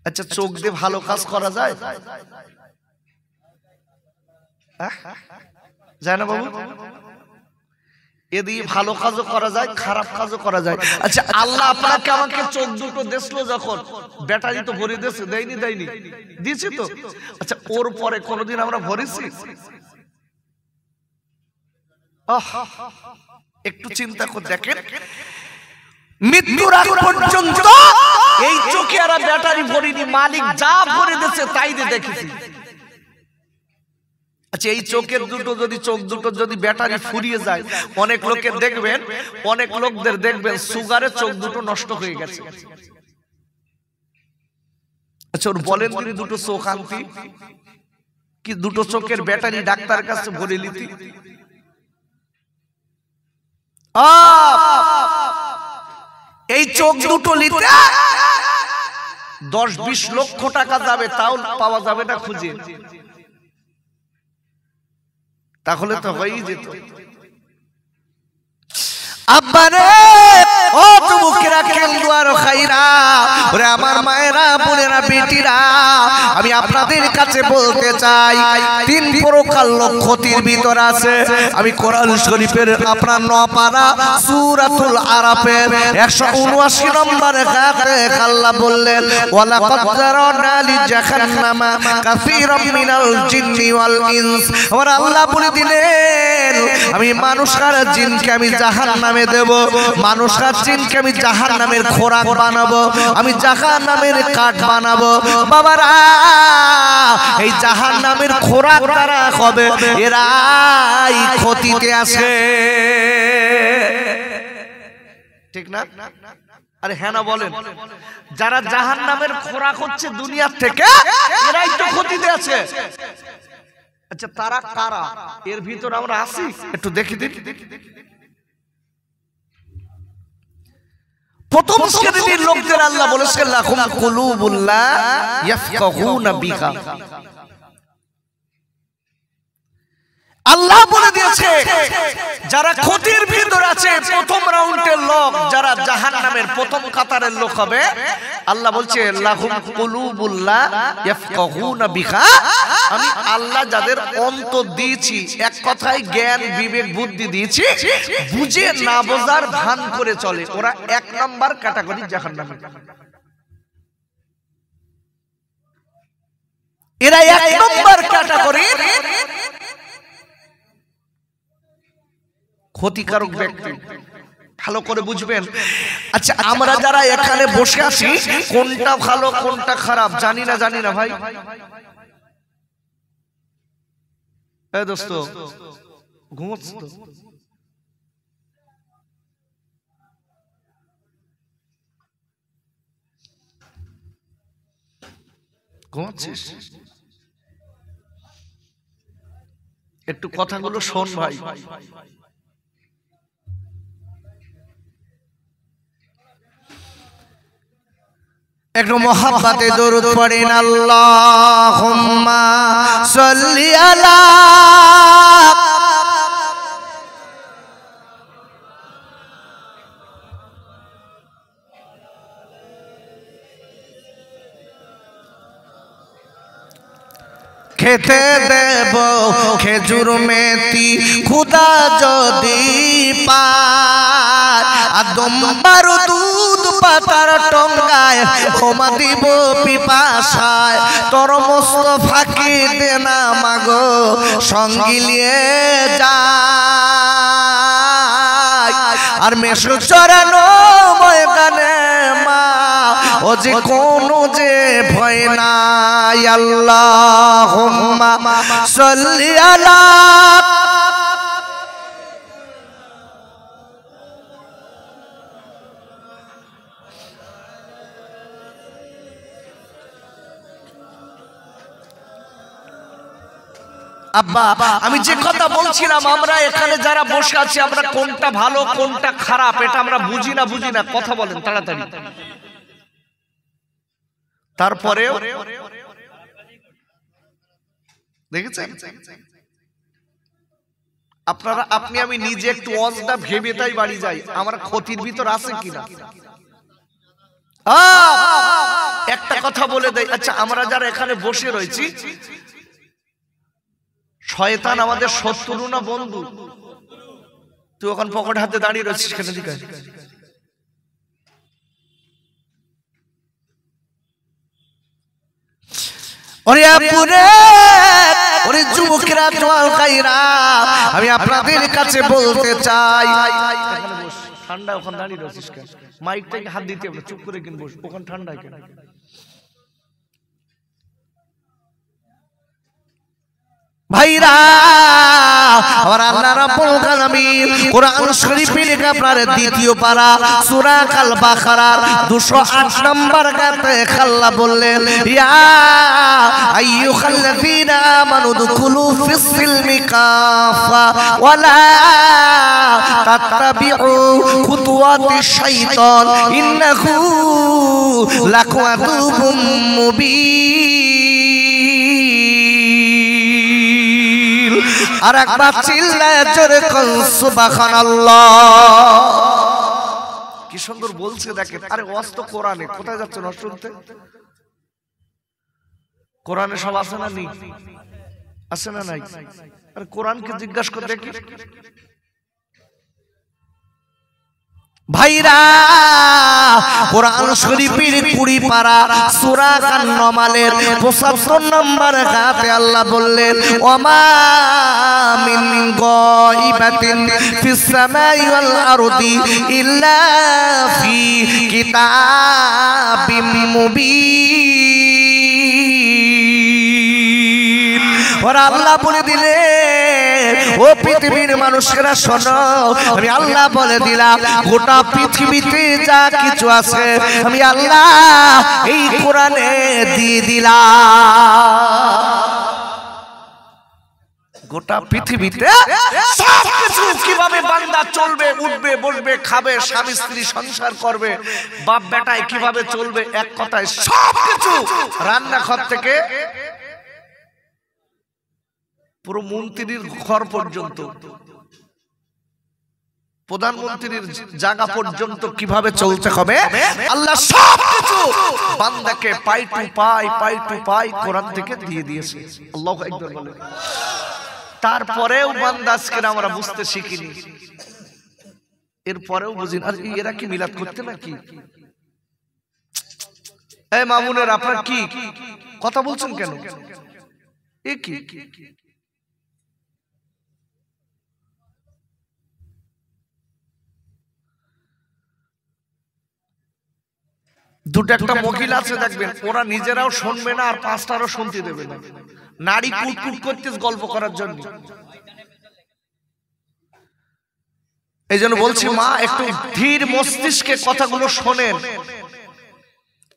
আচ্ছা চোখ দিয়ে ভালো কাজ করা যায়? যায় না বাবু? এ দিয়ে ভালো কাজও করা যায়, খারাপ কাজও করা যায়। আচ্ছা আল্লাহ আপনাকে আমাকে চোখ দুটো দিয়েছিল যখন, ব্যাটারি তো ভরে দিয়েছে, দেয়নি? দেয়নি, দিয়েছে তো। আচ্ছা ওর পরে কোনোদিন আমরা ভরেছি? একটু চিন্তা করে দেখেন, মৃত্যুর আগ পর্যন্ত এই চোখে আর ব্যাটারি ভরিনি, মালিক যা ভরে দিয়েছে তাই দিয়ে দেখেছি। আচ্ছা এই চোখের দুটো যদি, চোখ দুটো যদি ব্যাটারি ফুরিয়ে যায়, অনেক লোকের দেখবেন, অনেক লোকদের দেখবেন সুগারে চোখ দুটো নষ্ট হয়ে গেছে। আচ্ছা ওর বলেন তিনি দুটো চোখ আনতি কি, দুটো চোখের ব্যাটারি ডাক্তার কাছে ভরে নিতি? এই চোখ দুটো নিতে 10-20 লক্ষ টাকা যাবে, তাও পাওয়া যাবে না খুঁজে। তাহলে তো হয়েই যেত। আব্বারে ও যুবকেরা, কেন্দুয়ার খাইরা, ওরে আমার মায়েরা, বোনেরা, বেটিরা, আমি আপনাদের কাছে বলতে চাই 3 প্রকার লোক ক্ষতির ভিতর আছে। আমি কোরআন শরীফের আপনার 9 পারা সূরাতুল আরাফের 179 নম্বর আয়াতে আল্লাহ বললেন, ওয়ালাকাদ যারানা লিজাহান্নামা কাসীরাম মিনাল জিন্নি ওয়াল ইনস। আমার আল্লাহ বলে দিলেন, আমি মানুষ আর জিনকে আমি জাহান্নামে দেব, মানুষ আর জিনকে আমি জাহান্নামের খোরাক বানাবো, আমি জাহান্নামের কাঠ বানাবো। বাবারা এই জাহান্নামের খোরাক তারা হবে, এরাই ক্ষতিতে আছে, ঠিক না? আরে হ্যাঁ না বলেন? যারা জাহান্নামের খোরাক হচ্ছে দুনিয়ার থেকে, এরাই তো ক্ষতিতে আছে। আচ্ছা তারা কারা? এর ভিতর আমরা আছি, একটু দেখি দেখি। প্রথম শ্রেণীর লোকদের আল্লাহ বলেছেন, লাহুম কুলুবুন লা ইয়াফকাহুনা বিহা। আল্লাহ বলে দিয়েছে যারা ক্ষতির ভিতর আছে, প্রথম রাউন্ডের লোক যারা জাহান্নামের প্রথম কাতারের লোক হবে, আল্লাহ বলছে লাহুম কুলুবুন লা ইয়াফকাহুনা বিহা। আমি আল্লাহ যাদের অন্তর দিয়েছি, এক কথায় জ্ঞান বিবেক বুদ্ধি দিয়েছি, বুঝে না বোঝার ভান করে চলে, ওরা 1 নাম্বার ক্যাটাগরি জাহান্নামে। এরা 1 নাম্বার ক্যাটাগরি ক্ষতিকারক ব্যক্তি। ভালো করে বুঝবেন। আচ্ছা আমরা যারা এখানে বসে আছি, কোনটা ভালো কোনটা খারাপ জানি না, জানি না ভাই? এ দোস্ত ঘুমোচ্ছ তো? ঘুমাচ্ছিস? একটু কথাগুলো শোন ভাই। একটু মোহাব্বতে দরুদ পড়েন, আল্লাহুম্মা সাল্লি আলা। খেতে দেব খেজুর মেথি খুদা যদি পায়, আদমবার দুধ পাতার টঙ্গায় ক্ষমা দিব পিপাসায়, তোর মুস্তাফাকে দে না মাগো সঙ্গিলিয়ে যায়। আর মেশু চরানো ময়দানে মা ও যে কোনো যে ভয় নাই। আল্লাহুম্মা সাল্লি আলা। আব্বা আমি যে কথা বলছিলাম, আমরা এখানে যারা বসে আছি, আমরা কোনটা ভালো কোনটা খারাপ এটা আমরা বুঝি না, বুঝি না? কথা বলেন তাড়াতাড়ি। তারপরেও দেখেছেন আপনারা, আপনি আমি নিজে একটু ওয়াজটা ভেবে তাই বাড়ি যাই, আমার ক্ষতির ভিতর আছে কিনা। একটা কথা বলে দেই, আচ্ছা আমরা যারা এখানে বসে রয়েছি, শয়তান আমাদের শত্রু না বন্ধু? তুই ওখান পকেট হাতে দাঁড়িয়ে রয়েছিস কেন? দিকে যুবকেরা, আমি আপনাদের কাছে বলতে চাই, ঠান্ডা ওখানে দাঁড়িয়ে রয়েছিস কেন? মাইকটাকে হাত দিতে হবে, চুপ করে কিন বস, ওখানে ঠান্ডা কেন? ভাইরা আমার আল্লাহ রাব্বুল আলামিন কোরআন শরীফের আপনার দ্বিতীয় পারা সূরা আল বাকারার 208 নম্বর আয়াতে আল্লাহ বললেন, ইয়া আইয়ুহাল্লাযীনা আমানু দুখুলু ফিস সিলমি কাফা ওয়ালা তাত্তাবিউ খুতুওয়াতিশ শাইতান ইন্নাহু লাকুম আদুউম মুবিন। আর একবার চিল্লায় জোরে কোন সুবহানাল্লাহ। কি সুন্দর বলছে দেখেন। আরে ওয়াজ তো কোরআনে, কোথায় যাচ্ছে না শুনতে? কোরআনে সব আছে না নেই? আছে না নাই? আরে কোরআনকে জিজ্ঞাসা করে দেখি। ভাইরা কোরআন শরীফের 20 পারা সূরা আন-নামালের 75 নম্বর আয়াতে আল্লাহ বললেন, ওয়ামা মিন গায়িবাতিন ফিস সামাই ওয়াল আরদি ইল্লা ফি কিতাবিম মুবিন। আর আল্লাহ বলে দিলেন, ও পৃথিবীর মানুষেরা শোনো, আমি আল্লাহ বলে দিলাম গোটা পৃথিবীতে যা কিছু আছে আমি আল্লাহ এই কোরআনে দিয়ে দিলাম। গোটা পৃথিবীতে সবকিছু, কিভাবে বান্দা চলবে, উঠবে, বসবে, খাবে, স্বামী স্ত্রী সংসার করবে, বাপ বেটায় কিভাবে চলবে, এক কথায় সবকিছু, রান্নাঘর থেকে পুরো মন্ত্রীর ঘর পর্যন্ত, প্রধানমন্ত্রীর জায়গা পর্যন্ত কিভাবে চলতে হবে আল্লাহ সবকিছু বান্দাকে পাই টু পাই কোরআন থেকে দিয়ে দিয়েছে। আল্লাহু আকবার বলে। তারপরেও বান্দা আজকে আমরা বুঝতে শিখিনি, এরপরেও বুঝি আর এরা কি মিলাদ করতে নাকি? এই মামুনের আপনার কি কথা বলছেন কেন? এ কি দুটো একটা মহিলা আছে দেখবেন, ওরা নিজেরাও শুনবে না আর পাঁচটারও শুনতে দেবে না, নারী কুটকুট করতে গল্প করার জন্য। এই জন্য বলছি মা, একটু ধীর মস্তিষ্কে কথাগুলো শোনেন।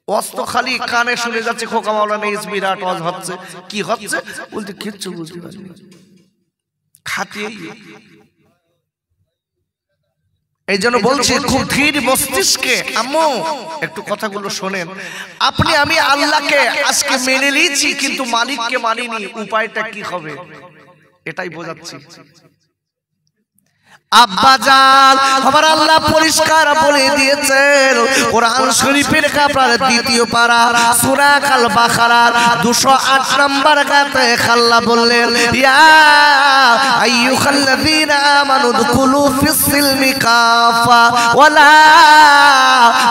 অস্ত খালি কানে শুনে যাচ্ছে, খোকা মাওলানা ইস বিরাট ওয়াজ হচ্ছে, কি হচ্ছে বলতে কিচ্ছু বুঝতে পারছি না, খাতিয়ে। এই জন্য বলছি খুব ধীর মস্তিষ্কে আম্মু একটু কথাগুলো শোনেন। আপনি আমি আল্লাহকে আজকে মেনে নিয়েছি কিন্তু মালিককে মানিনি, উপায়টা কি হবে এটাই বোঝাচ্ছি। আব্বাজান আমার আল্লাহ পরিষ্কার বলে দিয়েছেন কোরআন শরীফের আপনার দ্বিতীয় পারা সূরা আল বাকারার 208 নম্বর আয়াতে আল্লাহ বললেন, ইয়া আইয়ুহাল্লাযীনা আমানু দুখুলু ফিস সিলমি কাফা ওয়ালা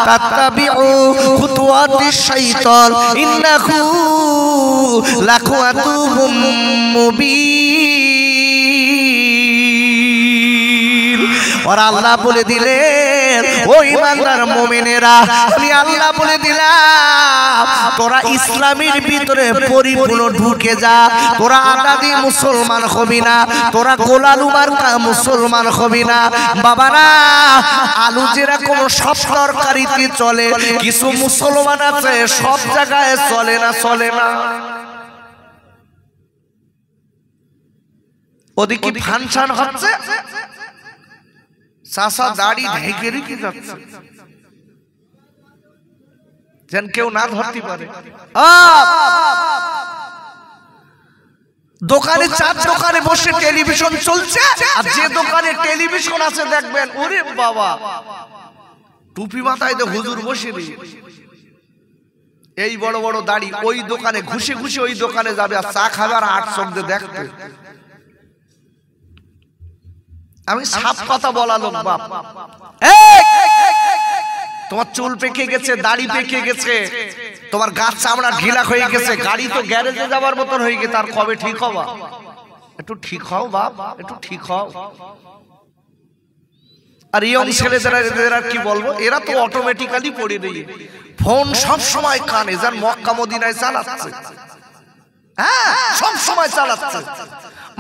তাত্তাবিউ খুতুওয়াতিশ শাইতান ইন্নাহু লাকুম আদুউম মুবিন। আর আল্লাহ বলে দিলেন, ও ইমানদার মুমিনেরা, আমি আল্লাহ বলে দিলাম তোরা ইসলামের ভিতরে পরিপূর্ণ ঢুকে যা, তোরা আদাদি মুসলমান হবি না, তোরা গোলালু মার্কা মুসলমান হবি না। বাবারা, আলু যেরকম সব তরকারিতে চলে, কিছু মুসলমান আছে সব জায়গায় চলে না, চলে না। ওদিকে ফাংশন হচ্ছে, চাষা দাড়ি ঢেকে রেখে যাচ্ছে যেন কেউ না ধরতে পারে। দোকানে চার দোকানে বসে টেলিভিশন চলছে, আর যে দোকানে টেলিভিশন আছে দেখবেন ওরে বাবা টুপি মাথায় তো হুজুর বসে নেই, এই বড় বড় দাড়ি, ওই দোকানে ঘুষে ঘুষে ওই দোকানে যাবে আর চা খাবে আর 8 চোখ দিয়ে দেখতে। আমি সাপ কথা বলা লোক বাপ। তোমার চুল পেকে গেছে, দাড়ি পেকে গেছে, তোমার গাছ চামড়া ঢিলা হয়ে গেছে, গাড়ি তো গ্যারেজে যাবার মতন হয়ে গেছে, তার কবে ঠিক হবা? একটু ঠিক হও বাপ, একটু ঠিক হও। আর ইয়ং ছেলেরা কি বলবো, এরা তো অটোমেটিক্যালি পড়ে দিয়ে ফোন সব সময় কানে, যার মক্কা মদিনায় চালাচ্ছে, হ্যাঁ সব সময় চালাচ্ছে।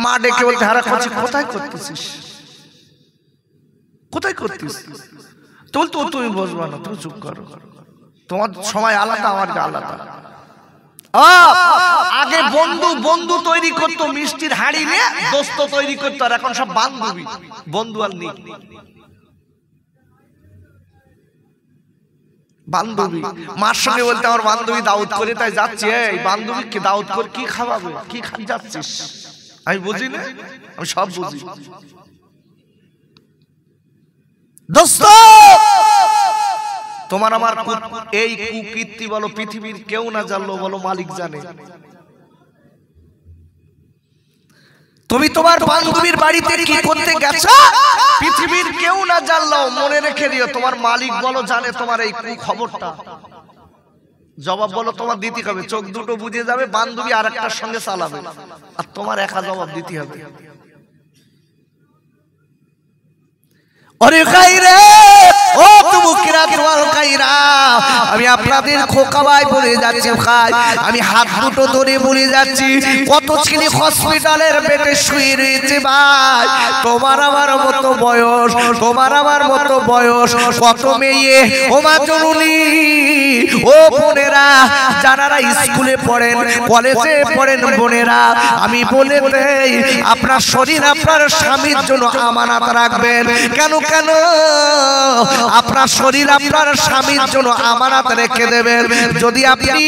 মা ডেকে বলতে হারা করছি, কোথায় করতেছিস, কোথায় করতিস? তো তুমি বসবা না, তুমি চুপ করো, তোমার সময় আলাদা, আমার আলাদা। আগে বন্ধু বন্ধু তৈরি করতো, মিষ্টির হাড়ি নিয়ে দোস্ত তৈরি করতো, আর এখন সব বান্ধবী, বন্ধু আর নেই। বান্ধবী মার সঙ্গে বলতে আমার বান্ধবী দাউদ করে তাই যাচ্ছি, এই বান্ধবীকে দাউদ করে কি খাওয়াবে, কি খাই যাচ্ছিস? আমি বুঝি না, আমি সব বুঝি। দোস্ত তোমার আমার এই কুকীর্তি বলো পৃথিবীর কেউ না জানলো, বলো মালিক জানে। তুমি তোমার বান্ধবীর বাড়িতে কি করতে গেছো পৃথিবীর কেউ না জানলো, মনে রেখে দিও তোমার মালিক বলো জানে তোমার এই খবরটা। জবাব বলো তোমার দিতে হবে, চোখ দুটো বুঝে যাবে, বান্ধবী আর একটার সঙ্গে চালাবে, আর তোমার একা জবাব দিতে হবে। আমি আপনাদের খোকা ভাই বলে যাচ্ছি, আমি হাত দুটো ধরে বলে যাচ্ছি, কত ছেলে হসপিটালের বেডে শুয়ে রয়েছে ভাই, তোমার আমার মতো বয়স, তোমার আমার মতো বয়স, কত মেয়ে ও মা জরুরি ও বোনেরা, যারা স্কুলে পড়েন কলেজে পড়েন বোনেরা, আমি বলে দেই আপনার শরীর আপনার স্বামীর জন্য আমানত রাখবেন। কেন কেন আপনার শরীর আপনার স্বামীর জন্য আমানত রেখে দেবেন। যদি আপনি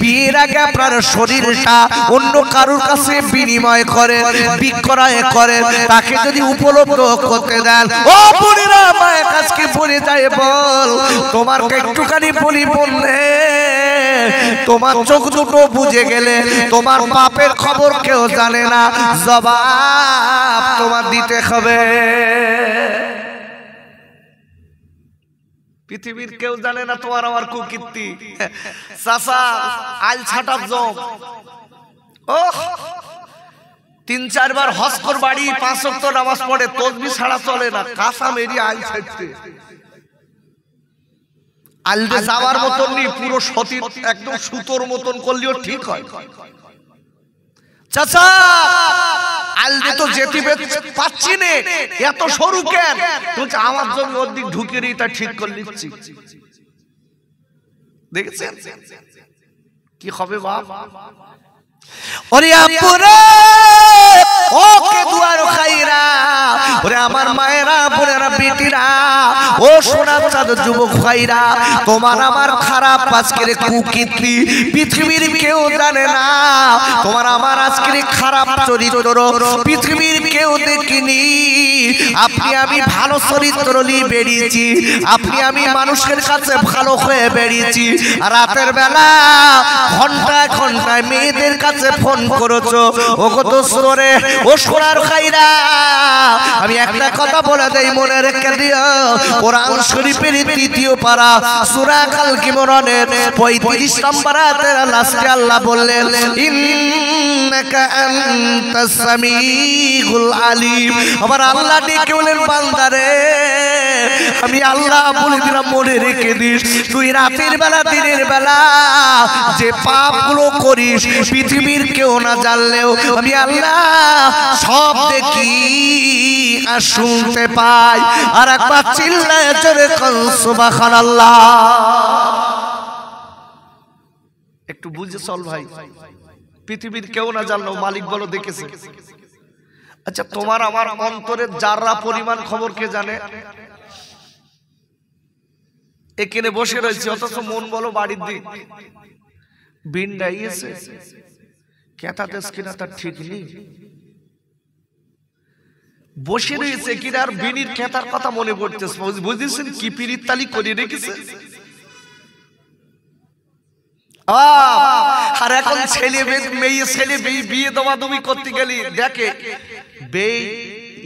বিয়ের আগে আপনার শরীরটা অন্য কারোর কাছে বিনিময় করেন, বিক্রয় করেন, তাকে যদি উপলব্ধ করতে দেন, ও বোনেরা মায়ের কাছকে বলে যায়, বল তোমার একটুখানি বলি বললে তোমার চোখ দুটো বুঝে গেলে তোমার বাপের খবর কেউ জানে না, জবাব তোমার দিতে হবে। পৃথিবীর কেউ জানে না তোমার আমার কুকীর্তি। চাচা আইল ছাটার জম, ও 3-4 বার হজ কর বাড়ি, 5 ওয়াক্ত নামাজ পড়ে, তাসবিহ ছাড়া চলে না, কাসা মেরি আইল ছাড়তে। আলদে যাওয়ার মতন নেই, পুরো সতীর একদম সুতোর মতন করলেও ঠিক হয়। চাচা আলদে তো যেতে পাচ্ছি না, এত সরু কেন? বলছে আমার জমি ওর দিক ঢুকে রে, তা ঠিক করে নিচ্ছি। দেখেছেন কি হবে বাপ? ওরে আপুরে ওকে দুয়ার খাইরা, ওরে আমার মায়েরা বোনেরা বেটিরা, ও সোনার চাঁদ যুবক ভাইরা, তোমার আমার খারাপ আজকের কুকীর্তি পৃথিবীর কেউ জানে না, তোমার আমার আজকের খারাপ চরিত্র পৃথিবীর কেউ দেখিনি। আপনি আমি ভালো চরিত্র নিয়ে বেরিয়েছি, আপনি আমি মানুষের কাছে ভালো হয়ে বেরিয়েছি, রাতের বেলা ঘন্টায় ঘন্টায় মেয়েদের কাছে ফোন করেছো, ও কত সুরে ও সোনার খাইরা। আমি একটা কথা বলে দেই, মনে রেখে দিও, কোরআন শরীফের 3য় পারা সূরা আল ইমরানের 35 নম্বর আয়াতের লাস্টে আল্লাহ বললেন, ইন্নাকা আনতাস সামিউল আলিম। আবার আল্লাহ ডেকে বলেন, বান্দারে আমি আল্লাহ বলে দিলাম, মনে রেখে দিস, তুই রাতের বেলা দিনের বেলা যে পাপগুলো করিস পৃথিবীর কেউ না জানলেও আমি আল্লাহ সব দেখি আর শুনতে পাই। আর একবার চিল্লায় জোরে কর সুবহানাল্লাহ। একটু বুঝে চল ভাই, পৃথিবীর কেউ না জানলেও মালিক বলো দেখেছে। আচ্ছা তোমার আমার অন্তরের জাররা পরিমাণ খবর কে জানে? এখানে বসে রয়েছে, অথচ মন বলো বাড়ির দিক বিন্ডাইয়েছে, কেতাতেস কিনা তার ঠিক নেই, বসে রয়েছে কিনা আর বিনির খেতার কথা মনে পড়তেছে। বুঝেছেন কি পিরিত তালি করে রেখেছে? আর এখন ছেলে মেয়ে ছেলে বিয়ে দমাদমি করতে গেলি দেখে বেই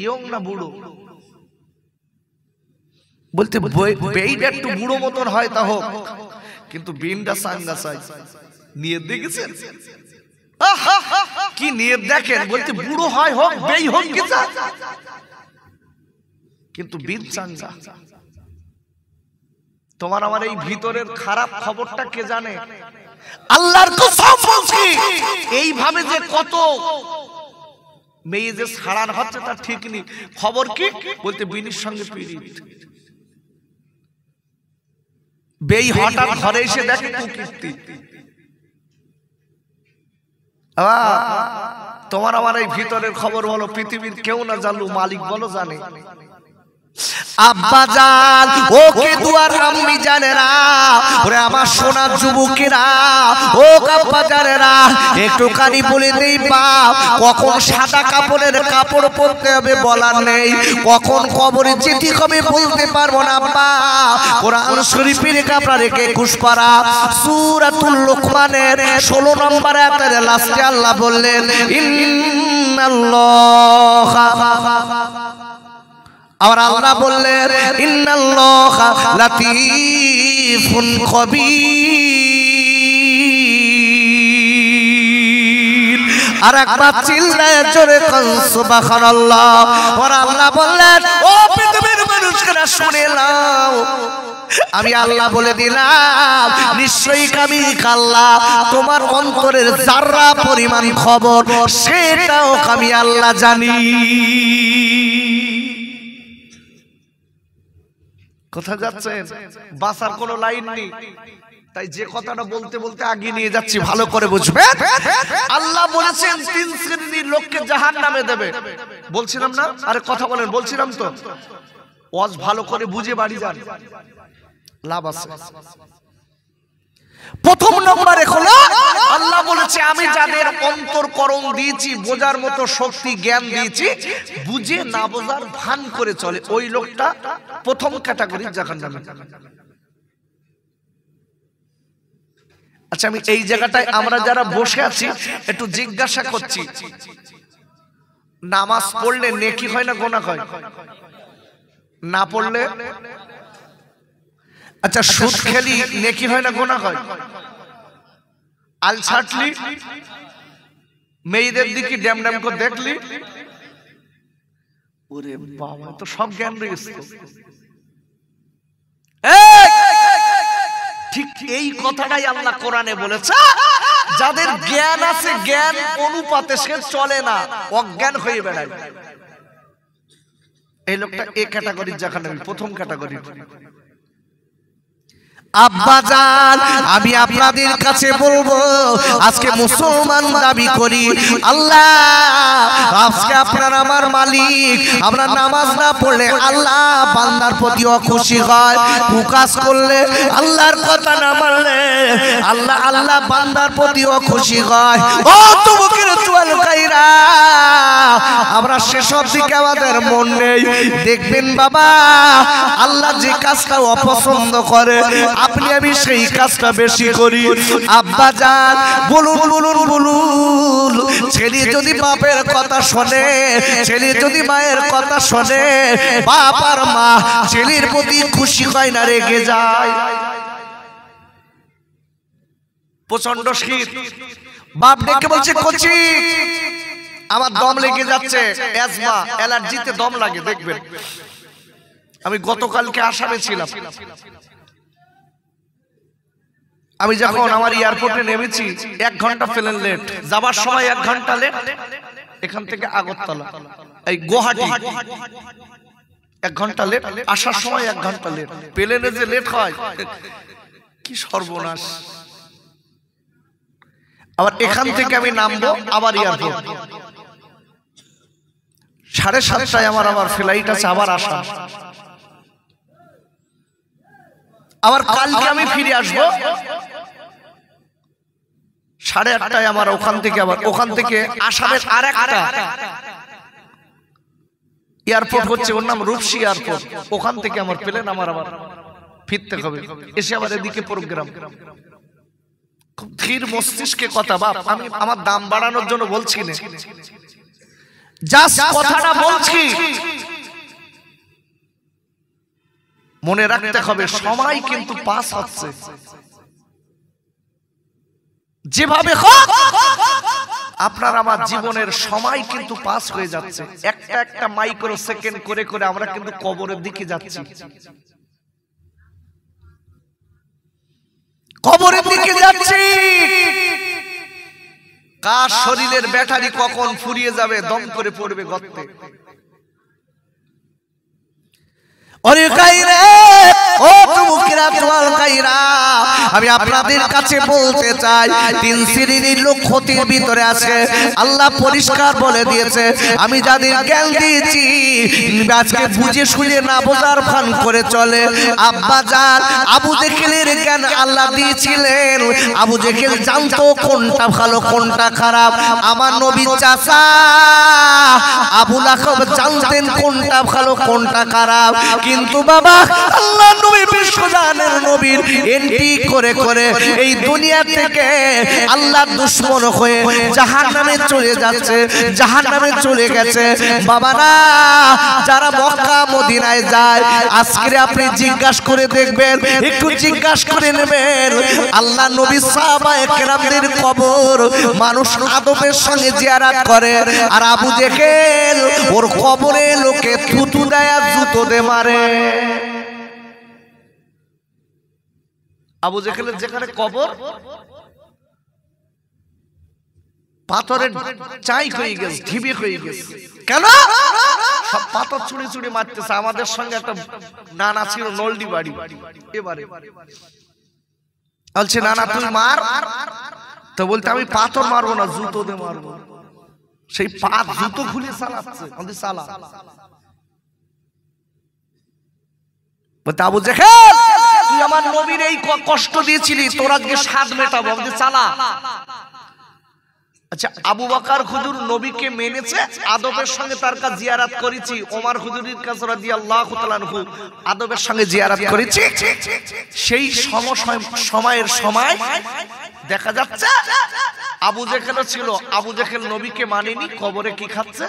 ইয়ং না বুড়ো, বলতে বেইটা একটু বুড়ো মতন হয় তা হোক, কিন্তু বিনটা সাঙ্গা চাই। নিয়ে দেখেছেন কি নিয়ে দেখেন, বলতে বুড়ো হয় হোক বেই হোক কিন্তু বিন সাঙ্গা। তোমার আমার এই ভিতরের খারাপ খবরটা কে জানে? আল্লাহর কসম বলছি, এইভাবে যে কত মেয়ে যে ছাড়ান হচ্ছে তার ঠিক নেই। খবর কি? বলতে বিনির সঙ্গে পীড়িত। বেই হঠাৎ ঘরে এসে দেখে কুকীর্তি। তোমার আমার এই ভিতরের খবর বলো, পৃথিবীর কেউ না জানলো, মালিক বলো জানে। আব্বা জান ও কে দুয়ার আম্মি জানেরা, ওরে আমার সোনা যুবকেরা ও আব্বা জানেরা, একটুখানি বলে দেই বাপ, কখন সাদা কাপড়ের কাপড় পরতে হবে বলার নেই, কখন কবরে চিঠি হবে বলতে পারবো না বাপ। কোরআন শরীফের আপনার 21 পারা সূরাতুল লুকমানের 16 নম্বর আয়াতের লাস্টে আল্লাহ বললেন ইন্নাল্লাহ, আর আল্লাহ বললেন ইন্নাল্লাহা লাতীফুন খবীর। আর একবার চিল্লায় জোরে কোন সুবহানাল্লাহ। আর আল্লাহ বললেন ও পৃথিবীর মানুষরা শুনে নাও, আমি আল্লাহ বলে দিলাম নিশ্চয়ই আমি আল্লাহ তোমার অন্তরের যারা পরিমাণ খবর সেটাও আমি আল্লাহ জানি। কোথা যাচ্ছেন? বাসার কোনো লাইন নেই, তাই যে কথাটা বলতে বলতে আগে নিয়ে যাচ্ছি, ভালো করে বুঝবেন। আল্লাহ বলেছেন 3 শ্রেণীর লোককে জাহান্নামে দেবে। বলছিলাম না? আরে কথা বলেন, বলছিলাম তো। ওয়াজ ভালো করে বুঝে বাড়ি যান, লাভ আছে। প্রথম নম্বরে হলো আল্লাহ বলেছে আমি যাদের অন্তরকরণ দিয়েছি, বোঝার মতো শক্তি জ্ঞান দিয়েছি, বুঝে না বোঝার ভান করে চলে, ওই লোকটা প্রথম ক্যাটাগরি জাহান্নামে। আচ্ছা, আমি এই জায়গাটায় আমরা যারা বসে আছি একটু জিজ্ঞাসা করছি, নামাজ পড়লে নেকি হয় না গুনাহ হয়? না পড়লে? আচ্ছা, সুদ খেলি নেকি হয় না গুনাহ হয়? আল ছাটলি, মেয়েদের দিকে ড্যাম ড্যাম করে দেখলি, ওরে বাবা, তো সব জ্ঞান রয়েছে। ঠিক এই কথাটাই আল্লাহ কোরআনে বলেছে, যাদের জ্ঞান আছে জ্ঞান অনুপাতে সে চলে না, অজ্ঞান হয়ে বেড়ায়, এই লোকটা এ ক্যাটাগরির জাহান্নামী, প্রথম ক্যাটাগরি। আব্বাজান আমি আপনাদের কাছে বলবো, আজকে মুসলমান দাবি করি, আল্লাহ আজকে আপনার আমার মালিক, আমরা নামাজ না পড়লে আল্লাহ বান্দার প্রতি অখুশি হয়, কুকাজ করলে আল্লাহর কথা না মানলে আল্লাহ আল্লাহ বান্দার প্রতি অখুশি হয়। ও তুমুকের চুয়াল কাইরা, আমরা সেসব দিকে আমাদের মন নেই। দেখবেন বাবা, আল্লাহ যে কাজটা অপছন্দ করে আপনি আমি সেই কাজটা বেশি করি। আব্বা জান বলুন বলুন বলুন, ছেলে যদি বাপের কথা শোনে, ছেলে যদি মায়ের কথা শোনে, বাপ আর মা ছেলের প্রতি খুশি হয় না রেগে যায়। প্রচন্ড শীত, বাপ ডেকে বলছে কচি আমার দম লেগে যাচ্ছে, অ্যাজমা অ্যালার্জিতে দম লাগে। দেখবেন আমি গতকালকে আসামে ছিলাম, আমি যখন আমার এয়ারপোর্টে নেমেছি 1 ঘন্টা প্লেন লেট, যাবার সময় 1 ঘন্টা লেট, এখান থেকে আগরতলা এই গুয়াহাটি 1 ঘন্টা লেট, আসার সময় 1 ঘন্টা লেট। প্লেনে যে লেট হয় কি সর্বনাশ। আবার এখান থেকে আমি নামবো আবার এয়ারপোর্ট, 7:30টায় আমার ফ্লাইট আছে আবার আসা, আবার কালকে আমি ফিরে আসবো 8:30টায় আমার ওখান থেকে, আবার ওখান থেকে আসামের আরেকটা এয়ারপোর্ট হচ্ছে, ওর নাম রূপসী এয়ারপোর্ট, ওখান থেকে আমার প্লেন আমার আবার ফিরতে হবে, এসে আবার এদিকে প্রোগ্রাম। খুব ধীর মস্তিষ্কে কথা। বাপ, আমি আমার দাম বাড়ানোর জন্য বলছি না, জাস্ট কথাটা বলছি। মনে রাখতে হবে সময় কিন্তু পাস হচ্ছে, যেভাবে হোক আপনার আমার জীবনের সময় কিন্তু পাস হয়ে যাচ্ছে। একটা একটা মাইক্রো সেকেন্ড করে করে আমরা কিন্তু কবরের দিকে যাচ্ছি, কবরের দিকে যাচ্ছি। কার শরীরের ব্যাটারি কখন ফুরিয়ে যাবে, দম করে পড়বে গর্তে। ওরে কাইরে, ও তুমুকিরা তোয়াল কাইরা, আমি আপনাদের কাছে বলতে চাই, তিন শ্রেণীর লোক ক্ষতির ভিতরে আছে। আল্লাহ পরিষ্কার বলে দিয়েছে, আমি যাদের জ্ঞান দিয়েছি আজকে বুঝে শুনে না বোঝার ভান করে চলে। আব্বা জান আবু জেহেলের জ্ঞান আল্লাহ দিয়েছিলেন, আবু জেহেল জানতো কোনটা ভালো কোনটা খারাপ। আমার নবী চাচা আবু লাহাব জানতেন কোনটা ভালো কোনটা খারাপ। কিন্তু বাবা, আল্লাহ নবী বিশ্বজানের নবীর এন্ট্রি করে করে এই দুনিয়া থেকে আল্লাহ দুশমন হয়ে জাহান্নামে চলে যাচ্ছে, জাহান্নামে চলে গেছে। বাবারা, যারা মক্কা মদিনায় যায়, আজকে আপনি জিজ্ঞাসা করে দেখবেন, একটু জিজ্ঞাসা করে নেবেন, আল্লাহ নবী সাহাবায়ে কেরামদের কবর মানুষ আদবের সঙ্গে জিয়ারত করে, আর আবু জেহেল ওর কবরে লোকে থুতু দেয় আর জুতো দিয়ে মারে। আবু জেহেলের যেখানে কবর, পাথরের চাই হয়ে গেছে, ঢিবি হয়ে গেছে। কেন? সব পাথর ছুঁড়ে ছুঁড়ে মারতেছে। আমাদের সঙ্গে একটা নানা ছিল নলডি বাড়ি, এবারে বলছে নানা তুই মার, তো বলতে আমি পাথর মারবো না, জুতো দিয়ে মারবো। সেই পাত জুতো খুলে চালাচ্ছে, আমাদের চালা। আবু জেহেল, তুই আমার নবীর এই কষ্ট দিয়েছিলি, তোর আজকে স্বাদ মেটাবো, আমাদের চালা। আচ্ছা, আবু বকর হুজুর নবীকে মেনেছে, আদবের সঙ্গে তার কাছে জিয়ারত করেছি। ওমর হুজুরের কাছে রাদিয়াল্লাহু তাআলা আনহু আদবের সঙ্গে জিয়ারত করেছি। সেই সময়ের সময় দেখা যাচ্ছে আবু জেহেলও ছিল। আবু জেহেল নবীকে মানেনি, কবরে কি খাচ্ছে?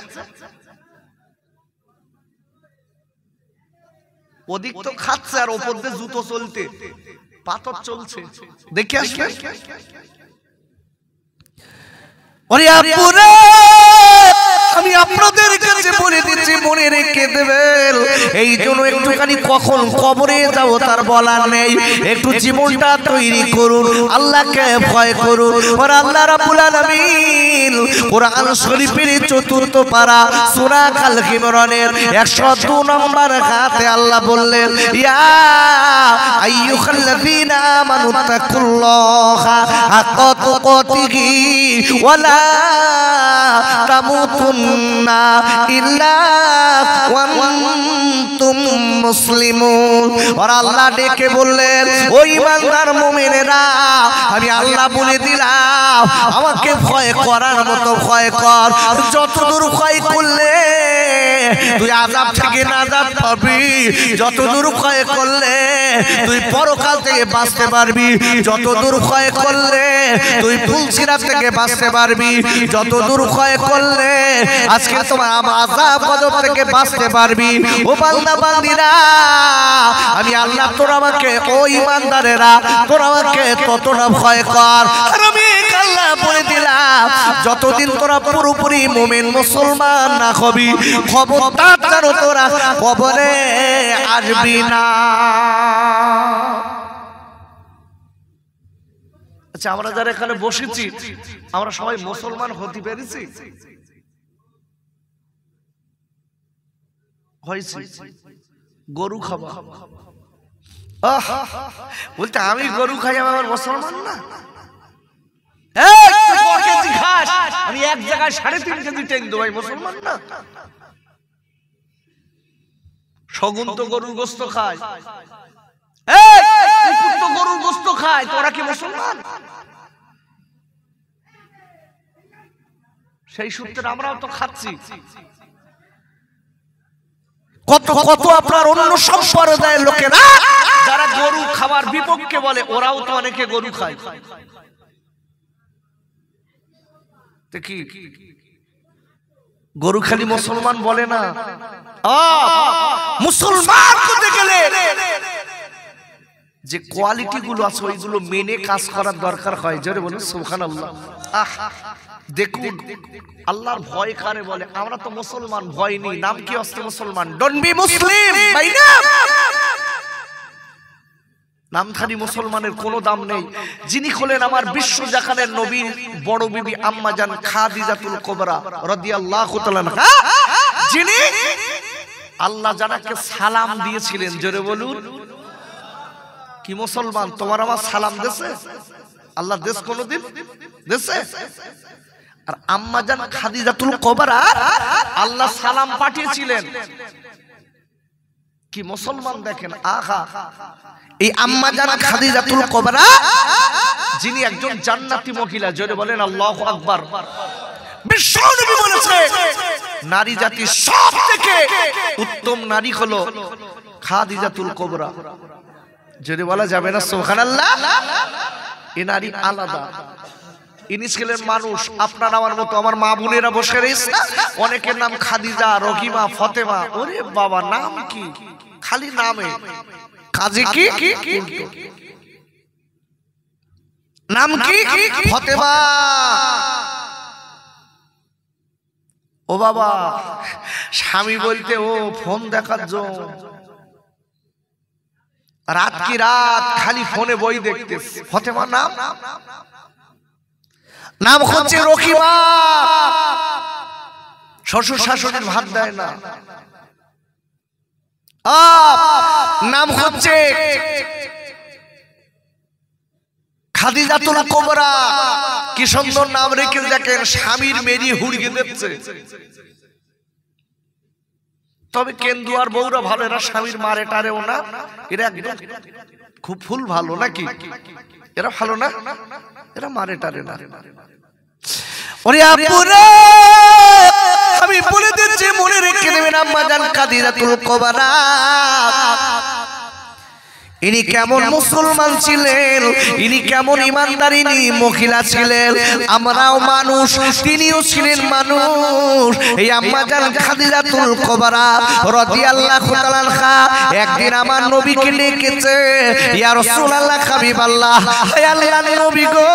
ওদিক তো খাচ্ছে আর ওপর দিয়ে জুতো চলতে, পাথর চলছে। দেখে আসলে আমি আপনাদের কাছে বলে দিচ্ছি, মনে রেখে দেবেন। এই জন্য একটুখানি কখন কবরে যাবো তার বলার নেই, একটু জীবনটা তৈরি করুন, আল্লাহকে ভয় করুন। আর আল্লাহ রাব্বুল আলামিন কোরআন শরীফের ৪র্থ পারা সূরা আল ইমরানের ১০২ নম্বর আয়াতে আল্লাহ বললেন, ইয়া আইয়ুহাল্লাযীনা আমানু তাকুল্লাহা হাক্কা তুকাতিহি ওয়ালা তামুতুন্না ইল্লা ওয়া আনতুম মুসলিমুন। আর আল্লাহ ডেকে বললেন, ও ঈমানদার মুমিনেরা, আমি আল্লাহ বলে দিলাম, আমাকে ভয় করার মতো ভয় কর। যতদূর ভয় করলে তুই আযাব থেকে নাজাত পাবি, যতদূর ভয় করলে তুই পরকাল থেকে বাঁচতে পারবি, যতদূর ভয় করলে তুই ফুলসিরাত থেকে বাঁচতে পারবি, যতদূর ভয় করলে আজকে তোমার আযাব গজব থেকে বাঁচতে পারবি। ও বান্দা বান্দিরা, আমি আল্লাহ তোর আমাকে, ও ঈমানদারেরা তোর আমাকে ততটা ভয় কর। আর আমি আল্লাহ বলে দিলাম, যতদিন তোরা পুরোপুরি মুমিন মুসলমান না হবি, খবরদার যেন তোরা কবরে আসবি না। আচ্ছা, আমরা যারা এখানে বসেছি, আমরা সবাই মুসলমান হতে পেরেছি? হয়েছি? গরু খাবা বলতে আমি গরু খাই, আমার মুসলমান না? আমি এক জায়গায় ৩.৫ কেজি টেন দেবো, মুসলমান না? শগুন তো গরুর গোস্ত খায়, গরুর গোস্ত খায়, তোরা কি মুসলমান? সেই সূত্রে আমরাও তো খাচ্ছি। কত কত আপনার অন্য সম্প্রদায়ের লোকেরা যারা গরু খাবার বিপক্ষে বলে, ওরাও তো অনেকে গরু খায়। দেখি গরু খালি মুসলমান বলে না, মুসলমান হতে গেলে যে কোয়ালিটি গুলো আছে ওইগুলো মেনে কাজ করার দরকার হয়। জোরে বলুন সুবহানাল্লাহ। দেখুন আল্লাহর ভয় কারে বলে? আমরা তো মুসলমান, ভয় নেই, নাম কি আসছে মুসলমান, ডোন্ট বি মুসলিম, তাই না? নামধারী মুসলমানের কোনো দাম নেই। যিনি হলেন আমার বিশ্ব জাহানের নবী বড় বিবি আম্মা জান খাদিজাতুল কুবরা রাদিয়াল্লাহু তাআলা আনহা, যিনি আল্লাহ জানাকে সালাম দিয়েছিলেন। জোরে বলুন কি মুসলমান তোমার আমার সালাম দেশে? আল্লাহ দেশ কোনদিন দেশে? আর আম্মা জান খাদিজাতুল কুবরা আল্লাহ সালাম পাঠিয়েছিলেন। কি মুসলমান দেখেন, আহা! এই আম্মা জান খাদিজাতুল কুবরা যিনি একজন জান্নাতি মহিলা। জোরে বলেন আল্লাহু আকবার। বিশ্বনবী বলেছে নারী জাতির সবথেকে উত্তম নারী হলো খাদিজাতুল কুবরা। যদি বলা যাবে না সুবহানাল্লাহ? এই নারী আলাদা। ইনি ছিলেন মানুষ, আপনার আমার মতো। আমার মা বোনেরা বসে রয়েছে, অনেকের নাম খাদিজা, রহিমা, ফতেমা। ওরে বাবা, নাম কি? খালি নামে কাজে কি? নাম কি? ফতেমা। ও বাবা, স্বামী বলতে ও ফোন দেখার জন্য রাত কি রাত খালি ফোনে বই দেখতে। ফতেমা নাম, নাম হচ্ছে রহিমা। শ্বশুর শাশুড়ির ভাত দেয় না। নাম হচ্ছে খাদিজাতুল কুবরা। কি সুন্দর নাম রেখে দেখেন, স্বামীর মেরি হুড়কে দিচ্ছে। তবে কেন্দু আর বউরা ভালো, এরা স্বামীর মারে টারেও না। এরা একদম খুব ফুল ভালো নাকি? এরা ভালো না, এরা মারে টারে না। ওরে আপুরে, আমি বলে দিচ্ছি, মনে রেখে দেবেন আম্মা জান খাদিজাতুল কুবরা ইনি কেমন মুসলমান ছিলেন, ইনি কেমন ইমানদারিনী মহিলা ছিলেন। আমরাও মানুষ, তিনিও ছিলেন মানুষ। এই আম্মা জান খাদিজাতুল কুবরা রাদিয়াল্লাহু তাআলা আনহা একদিন আমার নবীকে ডেকেছে, ইয়া রাসূলুল্লাহ, হাবিবাল্লাহ, হে আল্লাহর নবী গো,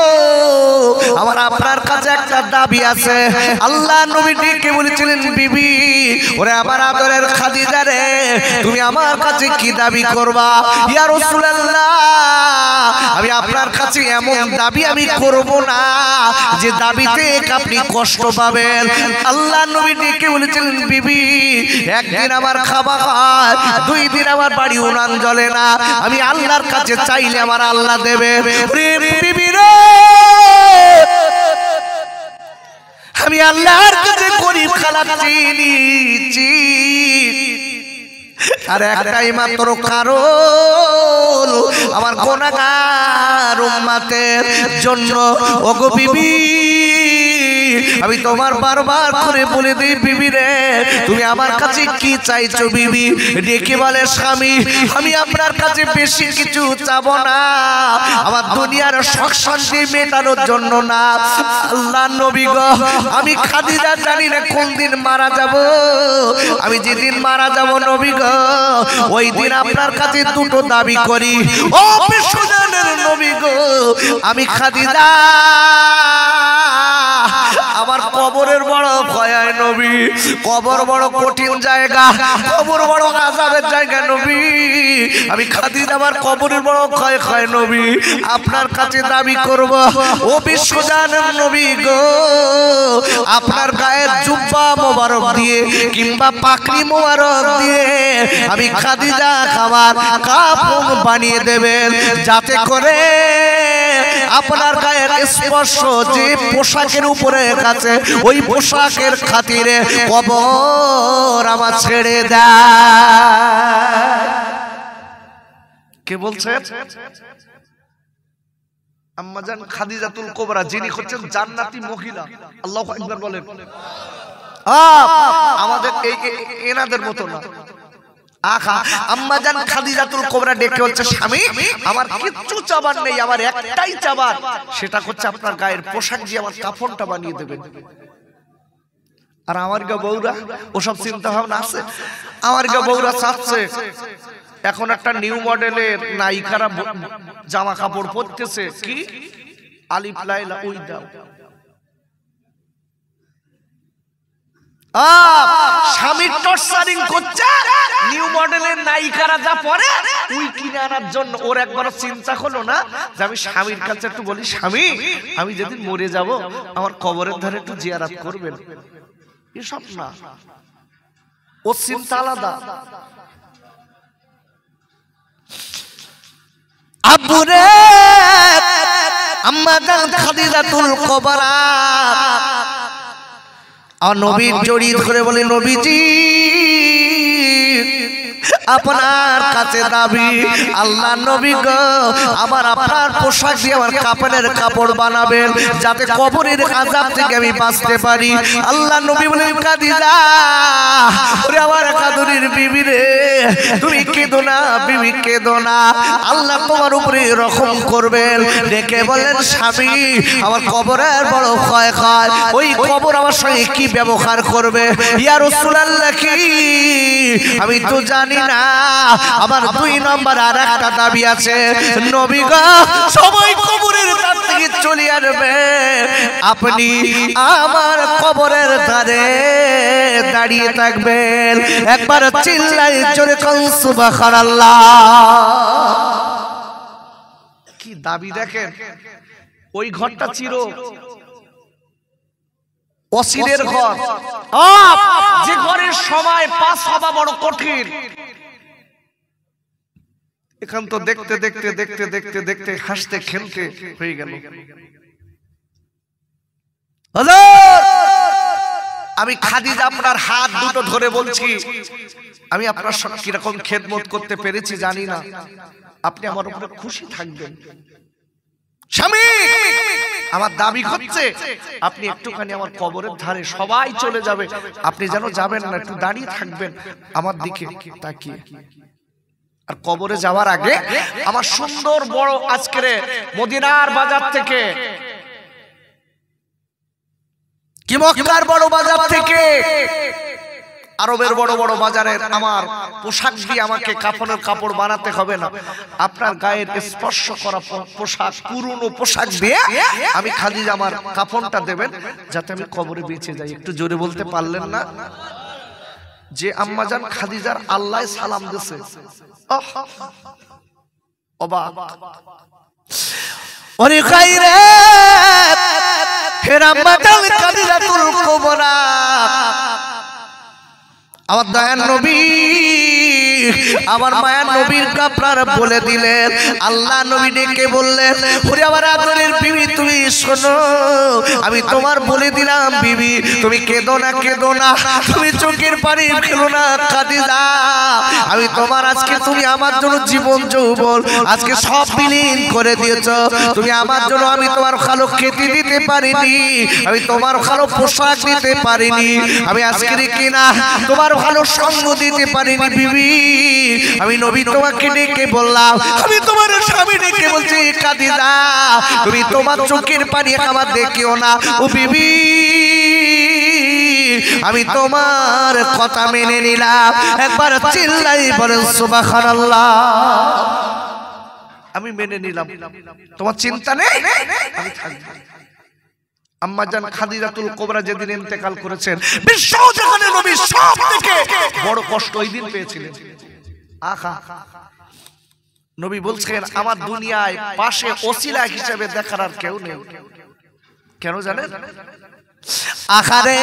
আমার আপনার কাছে একটা দাবি আছে। আল্লাহ নবী ডেকে বলেছিলেন, বিবি, ওরে আমার আদরের খাদিজা রে, তুমি আমার কাছে কি দাবি করবা? ইয়া রাসূলুল্লাহ, আমি আপনার কাছে এমন দাবি আমি করব না যে দাবিতে আপনি কষ্ট পাবেন। আল্লাহ নবী ডেকে বলেছিলেন, বিবি, একদিন আমার খাবার হয়, 2 দিন আমার বাড়ি উনান জ্বলে না, আমি আল্লাহর কাছে চাইলে আমার আল্লাহ দেবে। বিবি রে, আমি আল্লাহর কাছে গরিব খালাচ্ছি নিচ্ছি, আর একটাই মাত্র কারণ, আমার গুনাহগার উম্মতের জন্য। ওগো বিবি, আমি তোমার বারবার করে বলে দিই, বিবি রে, তুমি আমার কাছে কি চাইছো? বিবি ডেকে বলে, স্বামী, আমি আপনার কাছে বেশি কিছু চাবো না, আমার দুনিয়ার শখ শান্তি মেটানোর জন্য না। আল্লাহ নবী গো, আমি খাদিজা জানি না কোন দিন মারা যাব। আমি যেদিন মারা যাব নবী গো, ওই দিন আপনার কাছে 2টো দাবি করি। ও বিশ্বজানের নবী গো, আমি খাদিজা, আমার কবরের বড় ভয় হয় নবী। কবর বড় কঠিন জায়গা, কবর বড় আযাবের জায়গা নবী। আমি খাদিজা, আমার কবরের বড় ভয় হয় নবী। আপনার কাছে দাবি করব, ও বিশ্বজানের নবী গো, আপনার গায়ের জুব্বা মোবারক দিয়ে কিংবা পাকড়ি মোবারক দিয়ে আমি খাদিজা আমার কাফন বানিয়ে দেবেন, যাতে করে আপনার গায়ের স্পর্শ যে পোশাকের উপরে আছে, ওই পোশাকের খাতিরে কবর আমার ছেড়ে দেয়। কে বলছেন? আম্মা জান খাদিজাতুল কুবরা, যিনি হচ্ছেন জান্নাতি মহিলা। আল্লাহু আকবার বলেন। আমাদের এই এনাদের মতো না, আহা আম্মা জান খাদিজাতুল কুবরা ডেকে বলছে স্বামী আমার কিচ্ছু চাবার নেই, আমার একটাই চাবার, সেটা হচ্ছে আপনার গায়ের পোশাক দিয়ে আমার কাফনটা বানিয়ে দেবেন। আর আমার গা বউরা ওসব চিন্তা ভাবনা আছে? আমার গা বউরা চাচ্ছে এখন একটা নিউ মডেলের নায়িকারা জামা কাপড় পরতেছে, কি আলিফ লাইলা ওই দাও। স্বামী টর্চারিং করছে, নিউ মডেলের নায়িকারা যা পরে ওই কিনে আনার জন্য। ওর একবার চিন্তা হলো না যে আমি স্বামীর কাছে একটু বলি, স্বামী আমি যেদিন মরে যাব আমার কবরের ধারে একটু জিয়ারত করবেন। এসব না, ও চিন্তা আলাদা। আব্বুরে আম্মা জান খাদিজাতুল কুবরা আর নবীর জড়িয়ে ধরে বলে, নবীজি আপনার কাছে দাবি, আল্লাহ নবী গো আমার আপনার পোশাক দিয়ে আমার কাপড়ের কাপড় বানাবেন যাতে কবরের আযাব থেকে আমি বাঁচতে পারি। আল্লাহ নবী বলেন, খাদিজা ওরে আমার কাদুরির বিবি রে, তুমি কেঁদো না বিবি, কেঁদো না, আল্লাহ তোমার উপরে রহম করবেন। ডেকে বলেন, স্বামী আমার কবরের বড় ক্ষয় হয়, ওই কবর আমার সঙ্গে কি ব্যবহার করবে? ইয়া রাসূলুল্লাহ কি আমি তো জানি না। আমার 2 নম্বর আর একটা দাবি আছে, নবী গো সবাই কবরের ধার থেকে চলে আসবে, আপনি আমার কবরের ধারে দাঁড়িয়ে থাকবেন। একবার চিল্লাই জোরে কোন সুবহানাল্লাহ। কি দাবি দেখেন, ওই ঘরটা চির অসিরের ঘর, যে ঘরের সময় পাস হওয়া বড় কঠিন। এখন তো দেখতে দেখতে দেখতে দেখতে দেখতে হাসতে খেলতে হয়ে গেল। হুজুর আমি খাদিজা আপনার হাত দুটো ধরে বলছি, আমি আপনার সঙ্গে কিরকম খেদমত করতে পেরেছি জানি না, আপনি আমার উপরে খুশি থাকবেন। স্বামী আমার দাবি হচ্ছে আপনি একটুখানি আমার কবরের ধারে, সবাই চলে যাবে, আপনি যেন যাবেন না, একটু দাঁড়িয়ে থাকবেন আমার দিকে তাকিয়ে। আর কবরে যাওয়ার আগে আমার সুন্দর বড় আজকে মদিনার বাজার থেকে, কি মক্কার বড় বাজার থেকে, আরবের বড় বড় বাজারের আমার পোশাক দিয়ে আমাকে কাফনের কাপড় বানাতে হবে না, আপনার গায়ের স্পর্শ করা পোশাক, পুরনো পোশাক দিয়ে আমি খাদিজা আমার কাফনটা দেবেন যাতে আমি কবরে বেঁচে যাই। একটু জোরে বলতে পারলেন না? যে আম্মাজান খাদিজার আল্লাহ সালাম দিছে, অবাক। ওরে খাইরে হে আম্মাজান খাদিজাতুল কুবরা, আমার দয়ার নবী আমার মায়ার নবীর আপনারা বলে দিলেন। আল্লাহ নবী ডেকে বললেন, ওরে আমার আদরের বিবি তুমি শোনো, আমি তোমার বলে দিলাম বিবি, তুমি কেঁদো না, কেঁদো না, তুমি চোখের পানি ফেলো না খাদিজা, আমি তোমার আজকে, তুমি আমার জন্য জীবন যৌবন আজকে সব বিলীন করে দিয়েছ। তুমি আমার জন্য, আমি তোমার ভালো খেতে দিতে পারিনি, আমি তোমার ভালো পোশাক দিতে পারিনি, আমি আজকে কিনা তোমার ভালো সঙ্গ দিতে পারিনি বিবি। আমি নবী তোমাকে ডেকে বললাম, আমি তোমার স্বামী ডেকে বলছি, খাদিজা তুমি তোমার চোখের পানি আমার দেখিও না, ও বিবি আমি তোমার কথা মেনে নিলাম। একবার চিল্লাই বলেন সুবহানাল্লাহ। আমি মেনে নিলাম, তোমার চিন্তা নেই, আমি থাকবো। আম্মাজান খাদিজাতুল কুবরা যেদিন ইন্তেকাল করেছেন, বিশ্ব জাহানের নবী সবথেকে বড় কষ্ট ওই দিন পেয়েছিলেন। আহা নবী বলছেন, আমার দুনিয়ায় পাশে ওসিলা হিসেবে দেখার আর কেউ নেই। কেন জানেন? আখারে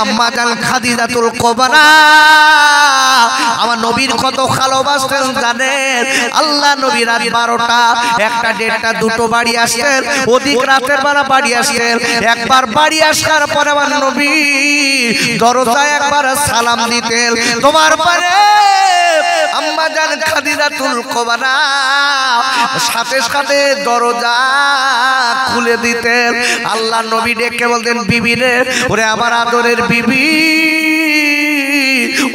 আম্মাজান খাদিজাতুল কুবরা আমার নবীর কত ভালোবাসতেন জানেন? আল্লাহ নবী রাত 12টা, 1টা, 1:30টা, 2টো বাড়ি আসতেন, অধিক রাতের বেলা বাড়ি আসতেন। একবার বাড়ি আসার পরে আমার নবী দরজায় একবার সালাম দিতেন, তোমার পরে আম্মাজান খাদিজাতুল কুবরা সাথে সাথে দরজা খুলে দিতেন। আল্লাহ নবী ডেকে বলতেন, বিবি রে, ওরে আমার আদরের বিবি,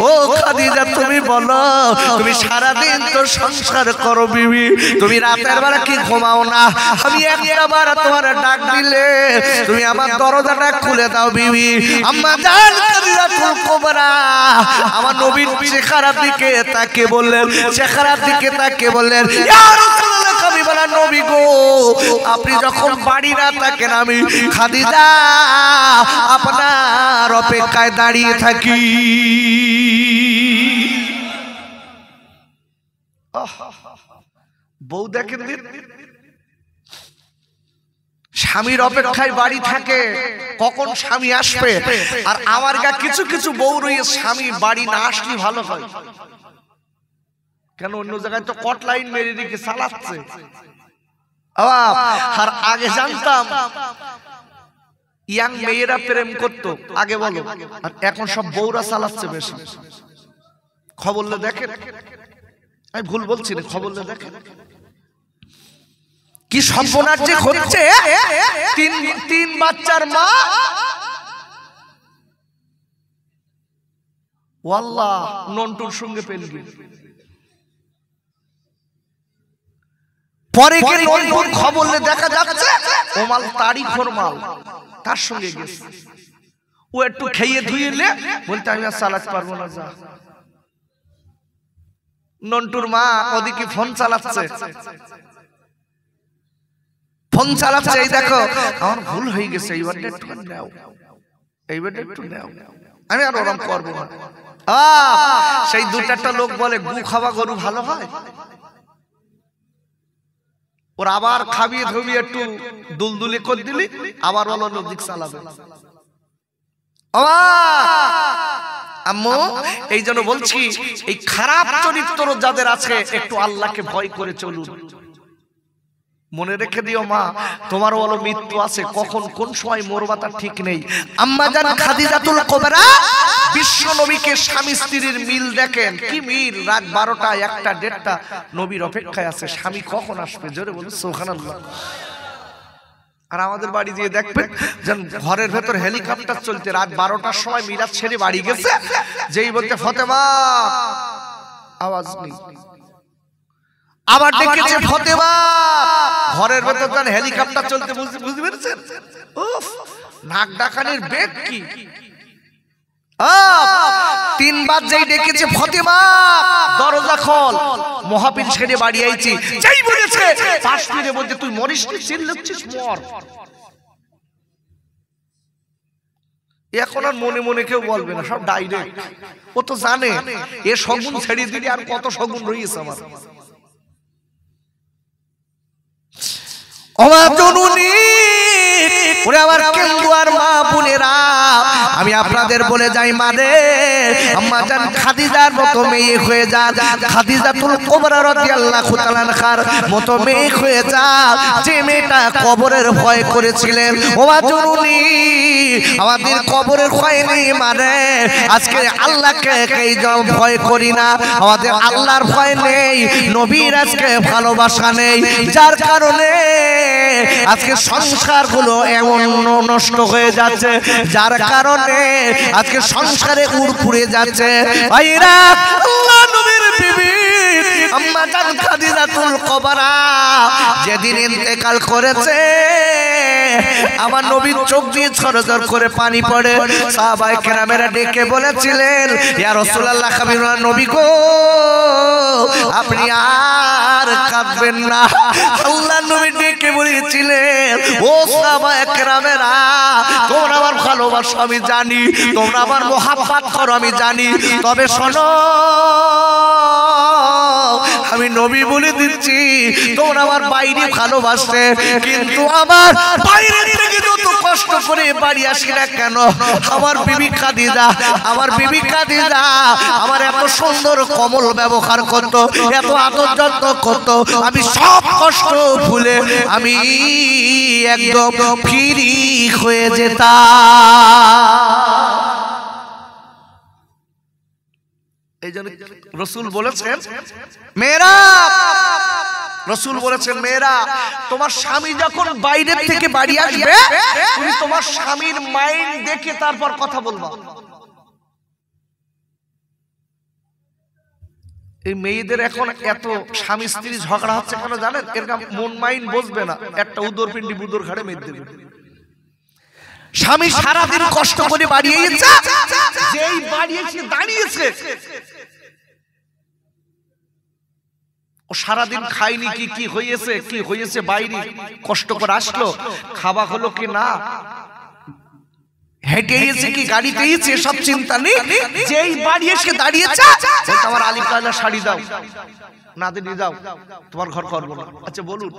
ও খাদিজা তুমি বলো তুমি সারাদিন তো সংসার করো বিবি, তুমি রাতের বেলা কি ঘুমাও না? আমি একবার তোমার ডাক দিলে তুমি আমার দরজাটা খুলে দাও বিবি। আম্মা জান খাদিজাতুল কুবরা আমার নবীর চেহারার দিকে তাকিয়ে বললেন, চেহারার দিকে তাকিয়ে বললেন, ইয়া রাসূলুল্লাহ কবি বলা নবী গো আপনি যখন বাড়ি না থাকেন আমি খাদিজা আপনার অপেক্ষায় দাঁড়িয়ে থাকি। বউ দেখেন দিন স্বামীর অপেক্ষায় বাড়ি থাকে কখন স্বামী আসবে। আর আমার গা কিছু কিছু বউ রয়ে স্বামী বাড়ি না আসলে ভালো হয় কেন? অন্য জায়গায় তো কট লাইন মেরে রেখে চালাচ্ছে। আর আগে জানতাম ইয়াং মেয়েরা প্রেম করতো আগে বলো, আর এখন সব বউরা চালাচ্ছে বেশি। খবরলে দেখেন, আমি ভুল বলছি না, খবরলে দেখেন কি সর্বনাশ যে হচ্ছে। তিন বাচ্চার মা ওয়াল্লাহ নন্টুর সঙ্গে পেলবি, পরে কে নন্টুর খবরলে দেখা যাচ্ছে ও মাল তারই খরমাল, তার সঙ্গে গেছে। ও একটু খেয়ে ধুইলে বলতে আমি আর চালাতে পারবো না। যা নন্টুর মা ওদিকে ফোন চালাচ্ছে, ফোন চালাচ্ছে, এই দেখো আমার ভুল হয়ে গেছে, এইবারটা একটু নাও, এইবারটা একটু নাও, আমি আর ওরম করবো না। সেই দু চারটা লোক বলে গু খাওয়া গরু ভালো হয়, ওর আবার খাবিয়ে ধুবিয়ে একটু দুলদুলি করে দিলি আবার বলো নদীক চালাবে। আম্মু এই জন্য বলছি এই খারাপ চরিত্র যাদের আছে একটু আল্লাহকে ভয় করে চলুন। মনে রেখে দিও মা তোমার বলো মৃত্যু আছে, কখন কোন সময় মরবা তার ঠিক নেই। আম্মা জান খাদিজাতুল কুবরা বিশ্ব নবীকে স্বামী স্ত্রীর মিল দেখেন, কি মিল! রাত 12টা 1টা 1:30টা নবীর অপেক্ষায় আছে স্বামী কখন আসবে। জোরে বলুন সুবহানাল্লাহ। আর আমাদের বাড়ি দিয়ে দেখবেন যেন ঘরের ভেতর হেলিকপ্টার চলতে, রাত 12টার সময় মিলাদ ছেড়ে বাড়ি গেছে, যেই বলতে ফাতেমা আওয়াজ নেই, আবার ডেকেছে ফাতেমা, ঘরের ভেতর যেন হেলিকপ্টার চলতে, বুঝতে পেরেছেন? উফ নাক ডাকানির বেগ কি! 3বার যেই ডেকেছে ফাতেমা দরজা খোল, মহাপীর ছেড়ে বাড়ি আইছি, যেই বলেছে পাশ ফিরে বলতে তুই মরিস নি, চিল্লাচ্ছিস মর। এখন আর মনে মনে কেউ বলবে না, সব ডাইরেক্ট। ও তো জানে এ শগুন ছেড়ে দিলে আর কত শগুন রয়েছে আমার। আমি আপনাদের বলে যাই মানে আম্মা জান খাদিজার মতো মেয়ে হয়ে যান, খাদিজাতুল কুবরা রাদিয়াল্লাহু তাআলা আনহার মতো মেয়ে হয়ে যান, যে মেয়েটা কবরের ভয় করেছিলেন। ও মা জননী আমাদের কবরের ভয় নেই মানে আজকে আল্লাহকে ভয় করি না, আমাদের আল্লাহর ভয় নেই, নবীর আজকে ভালোবাসা নেই, যার কারণে আজকে সংসারগুলো এমন নষ্ট হয়ে যাচ্ছে, যার কারণে আজকে সংসারে উড়পুড়ে যাচ্ছে। ভাইরা আল্লাহ নবীর বিবি আম্মা জান খাদিজাতুল কুবরা যেদিন ইন্তেকাল করেছে আমার নবীর চোখ দিয়ে ঝরঝর করে পানি পড়ে। সাহাবায়ে কেরামেরা ডেকে বলেছিলেন ইয়া রাসূলুল্লাহ হাবিবুল্লাহ নবী গো আপনি আর কাঁদবেন না। আল্লাহ নবী ডেকে বলেছিলেন ও সাহাবায়ে কেরামেরা তোমরা আমার ভালোবাসা আমি জানি, তোমরা আমার মহব্বত করো আমি জানি, তবে শোনো আমি নবী বলে দিচ্ছি তোমরা আমার বাইরে ভালোবাসতে, কিন্তু আমার বাইরে থেকে যত কষ্ট করে বাড়ি আসি না কেন আমার বিবি খাদিজা, আমার বিবি খাদিজা আমার এত সুন্দর কমল ব্যবহার করত, এত আদর যত্ন করত, আমি সব কষ্ট ভুলে আমি একদম ফ্রি হয়ে যেতাম। এই জন্য রাসূল বলেছেন মেয়েরা, রাসূল বলেছেন মেয়েরা তোমার স্বামী যখন বাইরে থেকে বাড়ি আসবে তুমি তোমার স্বামীর মাইন্ড দেখে তারপর কথা বলবা। এই মেয়েদের এখন এত স্বামী স্ত্রী ঝগড়া হচ্ছে কেন জানেন? এরকম মন মাইন্ড বসবে না, একটা উদর পিন্ডি বুদর ঘাড়ে মেরে দেবে। স্বামী সারাদিন কষ্ট করে বাড়িয়েছে, যেই বাড়িয়েছে দাঁড়িয়েছে, ও সারাদিন খায়নি, কি হয়েছে বাইরে কষ্ট করে আসলো, খাওয়া হলো কি না, হেঁটে এসে কি গাড়িতে এসে, সব চিন্তা নেই। যেই বাড়ি এসে দাঁড়িয়েছে, আমার আলিফ লাইলা শাড়ি দাও, না দিলে দাও, তোমার ঘর করবো না। আচ্ছা বলুন,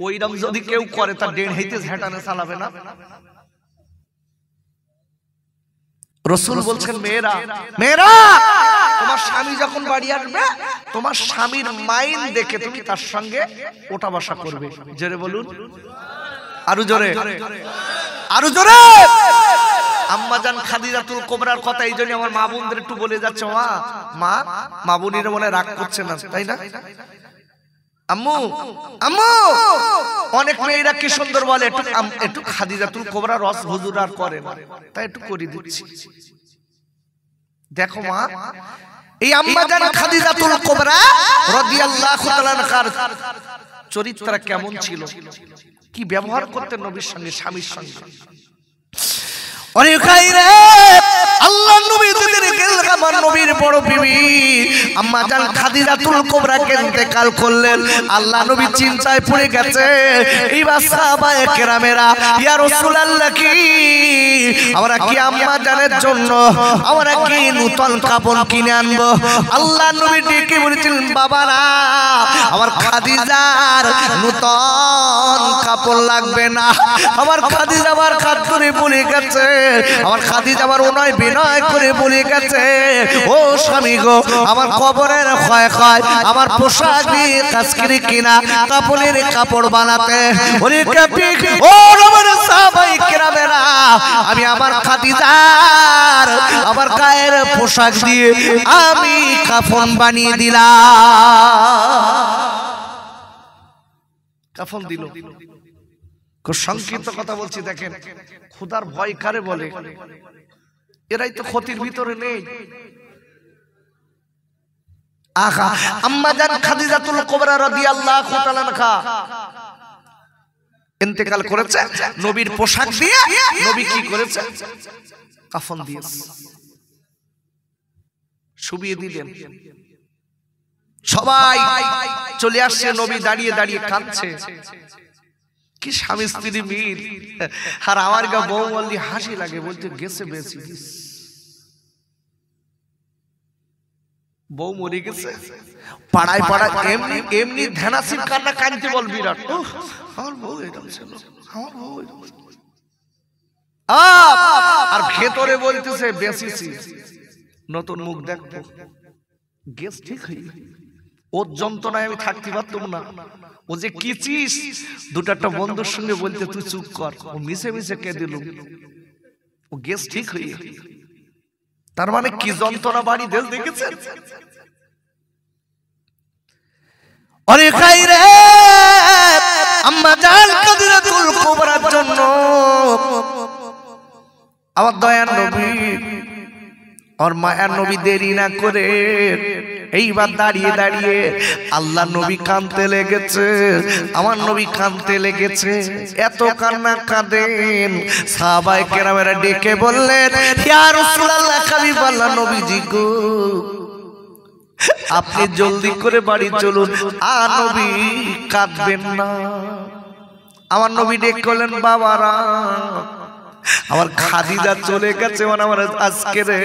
ওইরকম যদি কেউ করে তার দেড় হাইতে ঝেঁটানে চালাবে না? রাসূল বলছেন মেয়েরা তোমার স্বামী যখন বাড়ি আসবে, তোমার স্বামীর মাইন্ড দেখে তুমি তার সঙ্গে ওঠা বসা করবে। জোরে বলুন, আরো জোরে, আরো জোরে। আম্মাজান খাদিজাতুল কুবরার কথা এই জন্য আমার মা বোনদের একটু বলে যাচ্ছে, মা বোনেরা মনে রাগ করছে না, তাই না? আম্মু অনেক মেয়েরা কি সুন্দর বলে, একটু খাদিজাতুল কুবরা রস হুজুর আর করে না, তাই একটু করে দিচ্ছি। দেখো মা, এই আম্মাজান খাদিজাতুল কুবরা রাদিয়াল্লাহু তাআলা আনহার চরিত্র কেমন ছিল, কি ব্যবহার করতেন নবীর সঙ্গে, স্বামীর সঙ্গে। অনেক খাইরে আল্লাহ নবী আমার নবীর বড় বিবি আম্মাজান খাদিজাতুল কুবরাকে ইন্তেকাল করলেন। আল্লাহ নবী চিন্তায় পড়ে গেছে, এইবার সাহাবায়ে কেরামেরা, ইয়া রাসূলুল্লাহ, কি আমরা কি আম্মাজানের জন্য আমরা কি নতুন কাপড় কিনে আনবো? আল্লাহ নবী ডেকে বলেছিলেন, বাবারা, আমার খাদিজার নতুন কাপড় লাগবে না। আমার খাদিজা আমার কাজ করে বলে গেছে, আমার খাদিজা আমার ওনায় বিনয় করে বলে গেছে, ও স্বামী গো, আমার কবরের ক্ষয় আমার পোশাক দিয়ে কাজকিরি কিনা কাপড়ের কাপড় বানাতে, ও আমার সাহাবায়ে কেরামেরা, আমি আমার খাদিজার আমার গায়ের পোশাক দিয়ে আমি কাফন বানিয়ে দিলাম। কাফন দিল। সংক্ষিপ্ত কথা বলছি, দেখেন খোদার ভয় কারে বলে, এরাই তো ক্ষতির ভিতরে নেই। আহা, আম্মাজান খাদিজাতুল কুবরা রাদিয়াল্লাহু তাআলা আনহা ইন্তেকাল করেছে, নবীর পোশাক দিয়ে নবী কি করেছে? কাফন দিয়েছে, শুবিয়ে দিলেন। সবাই চলে আসছে, নবী দাঁড়িয়ে দাঁড়িয়ে কাঁদছে। কি স্বামী স্ত্রী মিল। আর আমার গা বউ বললি হাসি লাগে, বলতে গেছে বেশি, বউ মরে গেছে। পাড়ায় পাড়ায় এমনি এমনি ধ্যানাসির কান্না কাঁদতে বল বিরাট, আমার বউ এরকম ছিল, আমার বউ এরকম। আর ভেতরে বলতেছে বেশিছি, নতুন মুখ দেখবো, গেস ঠিক হয়ে ওর যন্ত্রণায় আমি থাকতে পারতাম না। ও যে কি চিস, দুটা বন্ধুর সঙ্গে বলতে তুই চুপ কর, ও মিশে মিশে কে দিল, ও গেস ঠিক হয়ে। তার মানে কি যন্ত্রণা বাড়ি দেশ দেখেছেন। আরে খাইরে আম্মাজান খাদিজাতুল কুবরার জন্য আমার দয়ার নবী আর মায়ার নবী দেরি না করে এইবার দাঁড়িয়ে দাঁড়িয়ে আল্লাহ নবী কাঁদতে লেগেছে, আমার নবী কাঁদতে লেগেছে। এত কান্না কাঁদেন, সাহাবায়ে কেরামেরা ডেকে বললেন, ইয়া রাসূলুল্লাহ, হাবিবাল্লাহ, নবীজি গো, আপনি জলদি করে বাড়ি চলুন, আর নবী কাঁদবেন না। আমার নবী ডেকে বললেন, বাবারা, আমার খাদিজা চলে গেছে, মানে আমার আজকে রে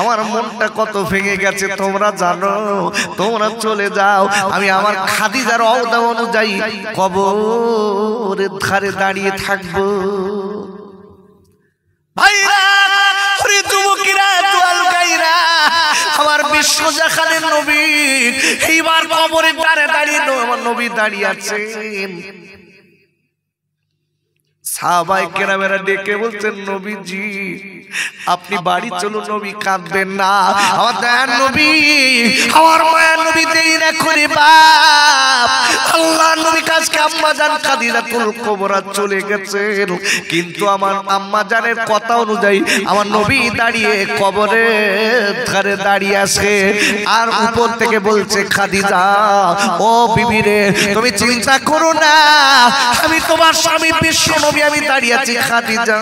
আমার মনটা কত ভেঙে গেছে তোমরা জানো। তোমরা চলে যাও, আমি আমার খাদিজার ওয়াদা অনুযায়ী কবরের ধারে দাঁড়িয়ে থাকবো। ভাইরা, ওরে যুবকেরা, জোয়াল গাইরা, আমার বিশ্বজাহানের নবী এইবার কবরের ধারে দাঁড়িয়ে আমার নবী দাঁড়িয়ে আছেন। সাহাবায়ে কেরামেরা ডেকে বলছেন, নবীজি আপনি বাড়ি চলুন, নবী কাঁদবেন না। আমার দয়ার নবী, আমার মায়ের নবী দেরি না করে বাপ আল্লাহ আল্লাহ নবী কাজকে আম্মা জান খাদিজাতুল কুবরা চলে গেছেন, কিন্তু আমার আম্মা জানের কথা অনুযায়ী আমার নবী দাঁড়িয়ে কবরের ধারে দাঁড়িয়ে আছে, আর উপর থেকে বলছে খাদিজা ও বিবি রে তুমি চিন্তা করো না, আমি তোমার স্বামী বিশ্ব নবী আমি দাঁড়িয়ে আছি খাদিজা,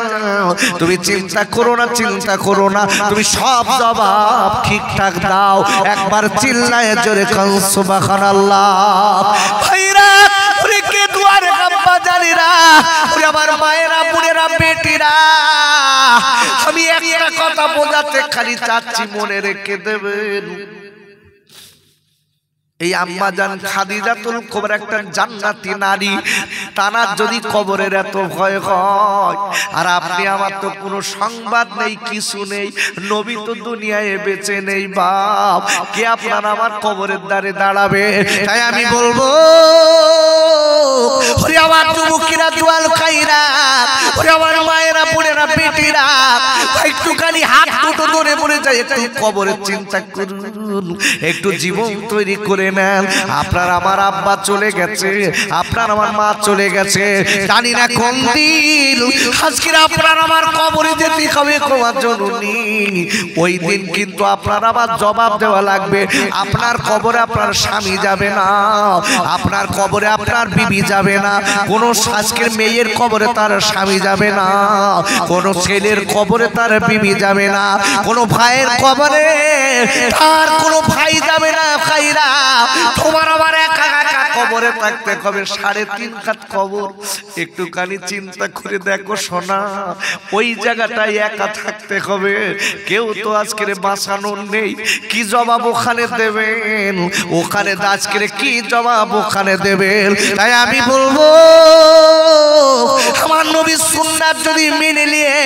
তুমি চিন্তা করো না, চিন্তা করো না, তুমি সব জবাব ঠিকঠাক দাও, একবার চিল্লায়ে জোরে কান সুবহানাল্লাহ। ভাইরা ওরে কে দুয়ারে আব্বা জানেরা, ওরে আমার মায়েরা বোনেরা বেটিরা, আমি একটা কথা বোঝাতে খালি চাচ্ছি মনে রেখে দেবেন, এই আম্মা জান খাদিজাতুল কুবরা একটা জান্নাতি নারী, তানার যদি কবরের এত ভয় হয়, আর আপনি আমার তো কোনো সংবাদ নেই, কিছু নেই, নবী তো দুনিয়ায় বেঁচে নেই, বাপ কে আপনার আমার কবরের দ্বারে দাঁড়াবে? তাই আমি বলবো ওরে আমার যুবকেরা জোয়াল খাইরা, ওরে আমার মায়েরা বোনেরা বেটিরা, একটুখানি হাত দুটো ধরে বলে যায় একটু কবরের চিন্তা করুন, একটু জীবন তৈরি করে নেন। আপনার আমার আব্বা চলে গেছে, আপনার আমার মা চলে গেছে, জানি না কোন দিন আজকে আপনার আমার কবরে যেতে হবে ক্ষমা জননী, ওই দিন কিন্তু আপনার আবার জবাব দেওয়া লাগবে। আপনার কবরে আপনার স্বামী যাবে না, আপনার কবরে আপনার বিবি যাবে না, কোন আজকের মেয়ের কবরে তার স্বামী যাবে না, কোন ছেলের কবরে তার বিবি যাবে না, কোন ভাইয়ের কবরে তার কোন ভাই যাবে না। খাইরা তোমার আবার একা একা কবরে থাকতে হবে, 3.5 হাত কবর, একটুখানি চিন্তা করে দেখো সোনা, ওই জায়গাটায় একা থাকতে হবে, কেউ তো আজকের বাঁচানোর নেই, কি জবাব ওখানে দেবেন? ওখানে আজকের কি জবাব ওখানে দেবেন? তাই আমি বলবো আমার নবীর সুন্নাত যদি মেনে নিয়ে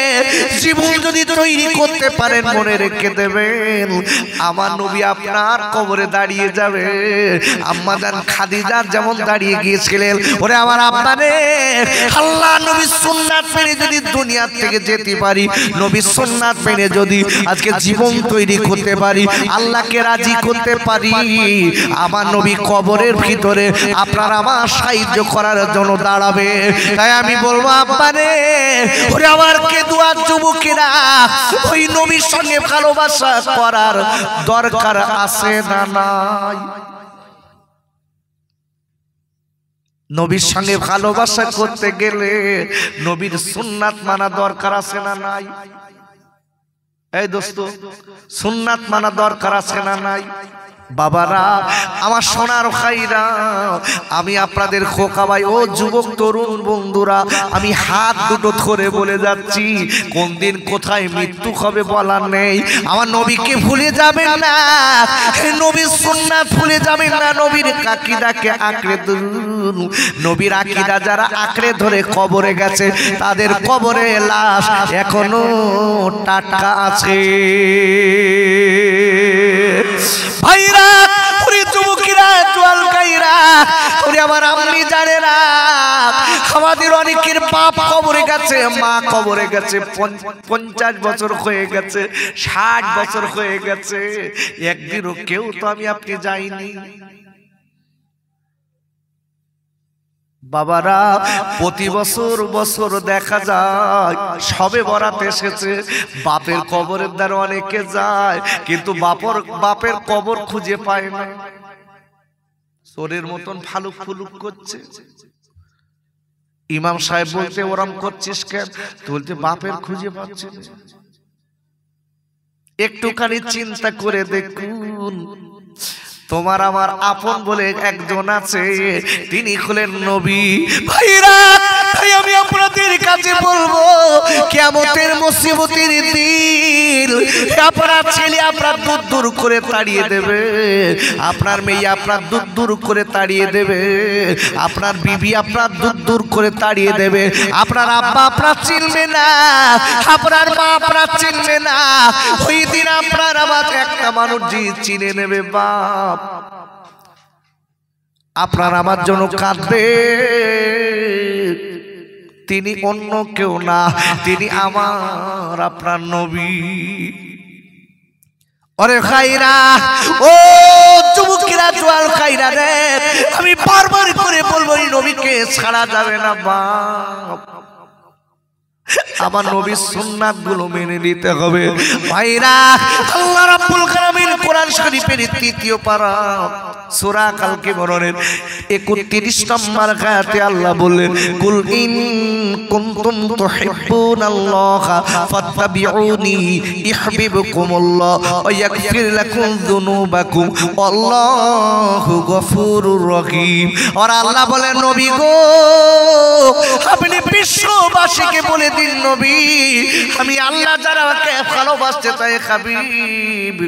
জীবন যদি তৈরি করতে পারেন, মনে রেখে দেবেন আমার নবী আপনার কবরে দাঁড়িয়ে যাবে। আম্মা জান খাদিজা যেমন দাঁড়িয়ে গিয়েছিলেন, ওরে আমার আব্বা রে, আল্লাহ নবীর সুন্নাত মেনে যদি দুনিয়া থেকে যেতে পারি, নবীর সুন্নাত মেনে যদি আজকে জীবন তৈরি করতে পারি, আল্লাহকে রাজি করতে পারি, আমার নবী কবরের ভিতরে আপনার আমার সাহায্য করার জন্য দাঁড়াবে। তাই আমি বলবো আব্বা রে, ওরে আমার কেদুয়া যুবকেরা, ওই নবীর সঙ্গে ভালোবাসা করার দরকার আছে না নাই? নবীর সঙ্গে ভালোবাসা করতে গেলে নবীর সুন্নাত মানা দরকার আছে না নাই? এই দোস্ত, সুন্নাত মানা দরকার আছে না নাই? বাবারা আমার সোনার ভাইরা, আমি আপনাদের খোকা ভাই ও যুবক তরুণ বন্ধুরা, আমি হাত দুটো ধরে বলে যাচ্ছি, কোন দিন কোথায় মৃত্যু হবে বলার নেই। আমার নবীকে ভুলে যাবেন না, নবীর সুন্নাত ভুলে যাবেন না, নবীর আকীদাকে আঁকড়ে ধরুন। নবীর আকীদা যারা আঁকড়ে ধরে কবরে গেছে, তাদের কবরে লাশ এখনো টাটকা আছে। ভাইরা, ওরে যুবকেরা, জোয়াল গাইরা, ওরে আমার আম্মি জানেরা, আমাদের অনেকের বাপ কবরে গেছে, মা কবরে গেছে, 50 বছর হয়ে গেছে, 60 বছর হয়ে গেছে, একদিনও কেউ তো আমি আপনি যাইনি। বাবারা, প্রতি বছর দেখা যায় সবে বরাত এসেছে, বাপের কবরের দ্বারা অনেকে যায়, কিন্তু বাপের কবর খুঁজে পায় না, চোরের মতন ফালুক ফুলুক করছে। ইমাম সাহেব বলতে ওরম করছিস কেন? বলতে বাপের খুঁজে পাচ্ছে। একটুখানি চিন্তা করে দেখুন, তোমার আমার আপন বলে একজন আছে, তিনি হলেন নবী। ভাইরা, তাই আমি আপনাদের কাছে বলবো, কিয়ামতের মুসিবতের দিন আপনার ছেলে আপনার দূর দূর করে তাড়িয়ে দেবে, আপনার মেয়ে আপনার দূর দূর করে তাড়িয়ে দেবে, আপনার বিবি আপনার দূর দূর করে তাড়িয়ে দেবে, আপনার আব্বা আপনার চিনবে না, আপনার মা আপনার চিনবে না। ওই দিন আপনার আবার একটা মানুষ চিনে নেবে, বাপ আপনার আমার জন্য কাঁদবে, তিনি অন্য কেউ না, তিনি আমার আপনার নবী। ওরে খাইরা, ও যুবকেরা, জোয়াল খাইরা রে, আমি বারবার করে বলবো ছাড়া যাবে না বাপ। আমার নবীর সুন্নাত গুলো মেনে নিতে হবে ভাইরা। আল্লাহ রাব্বুল আলামিন কোরআন শরীফের ৩য় পারা সূরা কাল কিমরনের ৩১ নম্বর আয়াতে আল্লাহ বলেন, কুল ইন কুনতুম তুহিব্বুনাল্লাহা ফাত্তাবিউনি ইউহিব্বুকুমুল্লাহ ওয়া ইয়াগফির লাকুম যুনুবাকুম আল্লাহু গফুরুর রহিম। আর আল্লাহ বলেন, নবী গো আপনি বিশ্ববাসীকে বলে দিন, নবী আমি আল্লাহ যারাকে ভালোবাসতে চাই হাবিব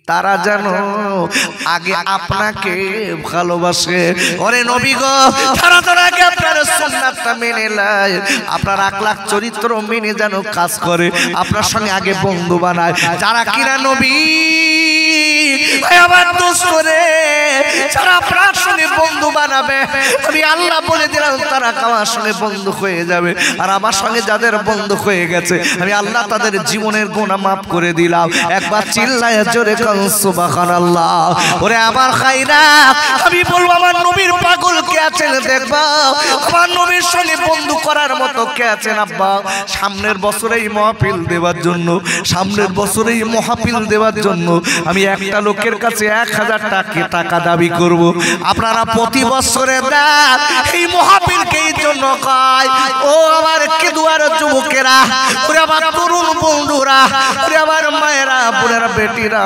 তারা যেন আগে আপনাকে ভালোবাসে। ওরে নবী গো তারা যেন আগে আপনার সুন্নাতটা মেনে নেয়, আপনার আখলাক চরিত্র মেনে যেন কাজ করে, আপনার সঙ্গে আগে বন্ধু বানায়। যারা কিনা নবী আমার দোস্ত করে যারা আপনার সঙ্গে বন্ধু বানাবে, আমি আল্লাহ বলে দিলাম তারা আমার সঙ্গে বন্ধু হয়ে যাবে। আর আমার সঙ্গে যাদের বন্ধু হয়ে গেছে আমি আল্লাহ তাদের জীবনের গুনাহ মাফ করে দিলাম। একবার চিল্লায় জোরে কান সুবহানাল্লাহ। ওরে আমার খাইরা আমি বলবো আমার নবীর পাগল কে আছেন দেখবা, আমার নবীর সঙ্গে বন্ধু করার মতো কে আছেন আব্বা। সামনের বছরেই মাহফিল দেওয়ার জন্য, সামনের বছরেই মাহফিল দেওয়ার জন্য আমি একটা লোকের কাছে 1000 টাকা দাবি করব। আপনারা প্রতি বছরে দেন এই মাহফিলকে এই জন্য কয়। ও আমার কেদুয়ার যুবকেরা, ওরে আমার তরুণ বন্ধুরা, ওরে আমার মায়েরা, বোনেরা, বেটিরা,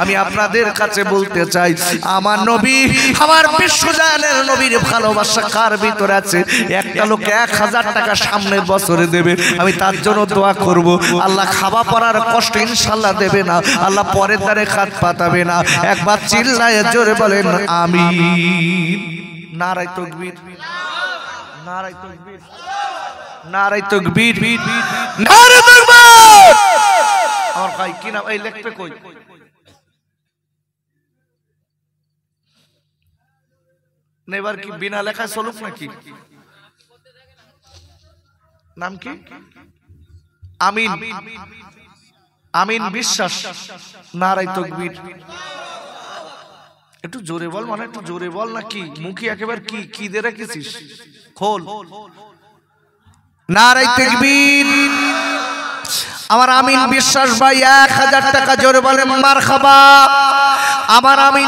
আমি আপনাদের কাছে বলতে চাই আমার নবী, আমার বিশ্বজানের নবীর ভালোবাসা কার ভিতরে আছে? একটা লোক 1000 টাকা সামনের বছরে দেবে, আমি তার জন্য দোয়া করব। আল্লাহ খাওয়া পড়ার কষ্ট ইনশাআল্লাহ দেবে না, আল্লাহ পরের দ্বারে খাত পাতাবে না। একবার চিল্লায় জোরে বলেন আমিন। নারায়ে তাকবীর, নারায়ে তাকবীর, নারায়ে তাকবীর, নারায়ে তাকবীর। আমার ভাই কি নাম? এই লেখতে কই? নেবার কি বিনা লেখায় চলুক নাকি? নাম কি? আমিন, আমিন বিশ্বাস। নারায়ে তাকবীর। একটু জোরে বল, মানে একটু জোরে বল নাকি মুখে একেবারে কি কি দিয়ে রেখেছিস? খোল। নারায়ে তাকবীর। আমার আমিন বিশ্বাস ভাই 1000 টাকা জোরে বলেন মারহাবা। আমার আমিন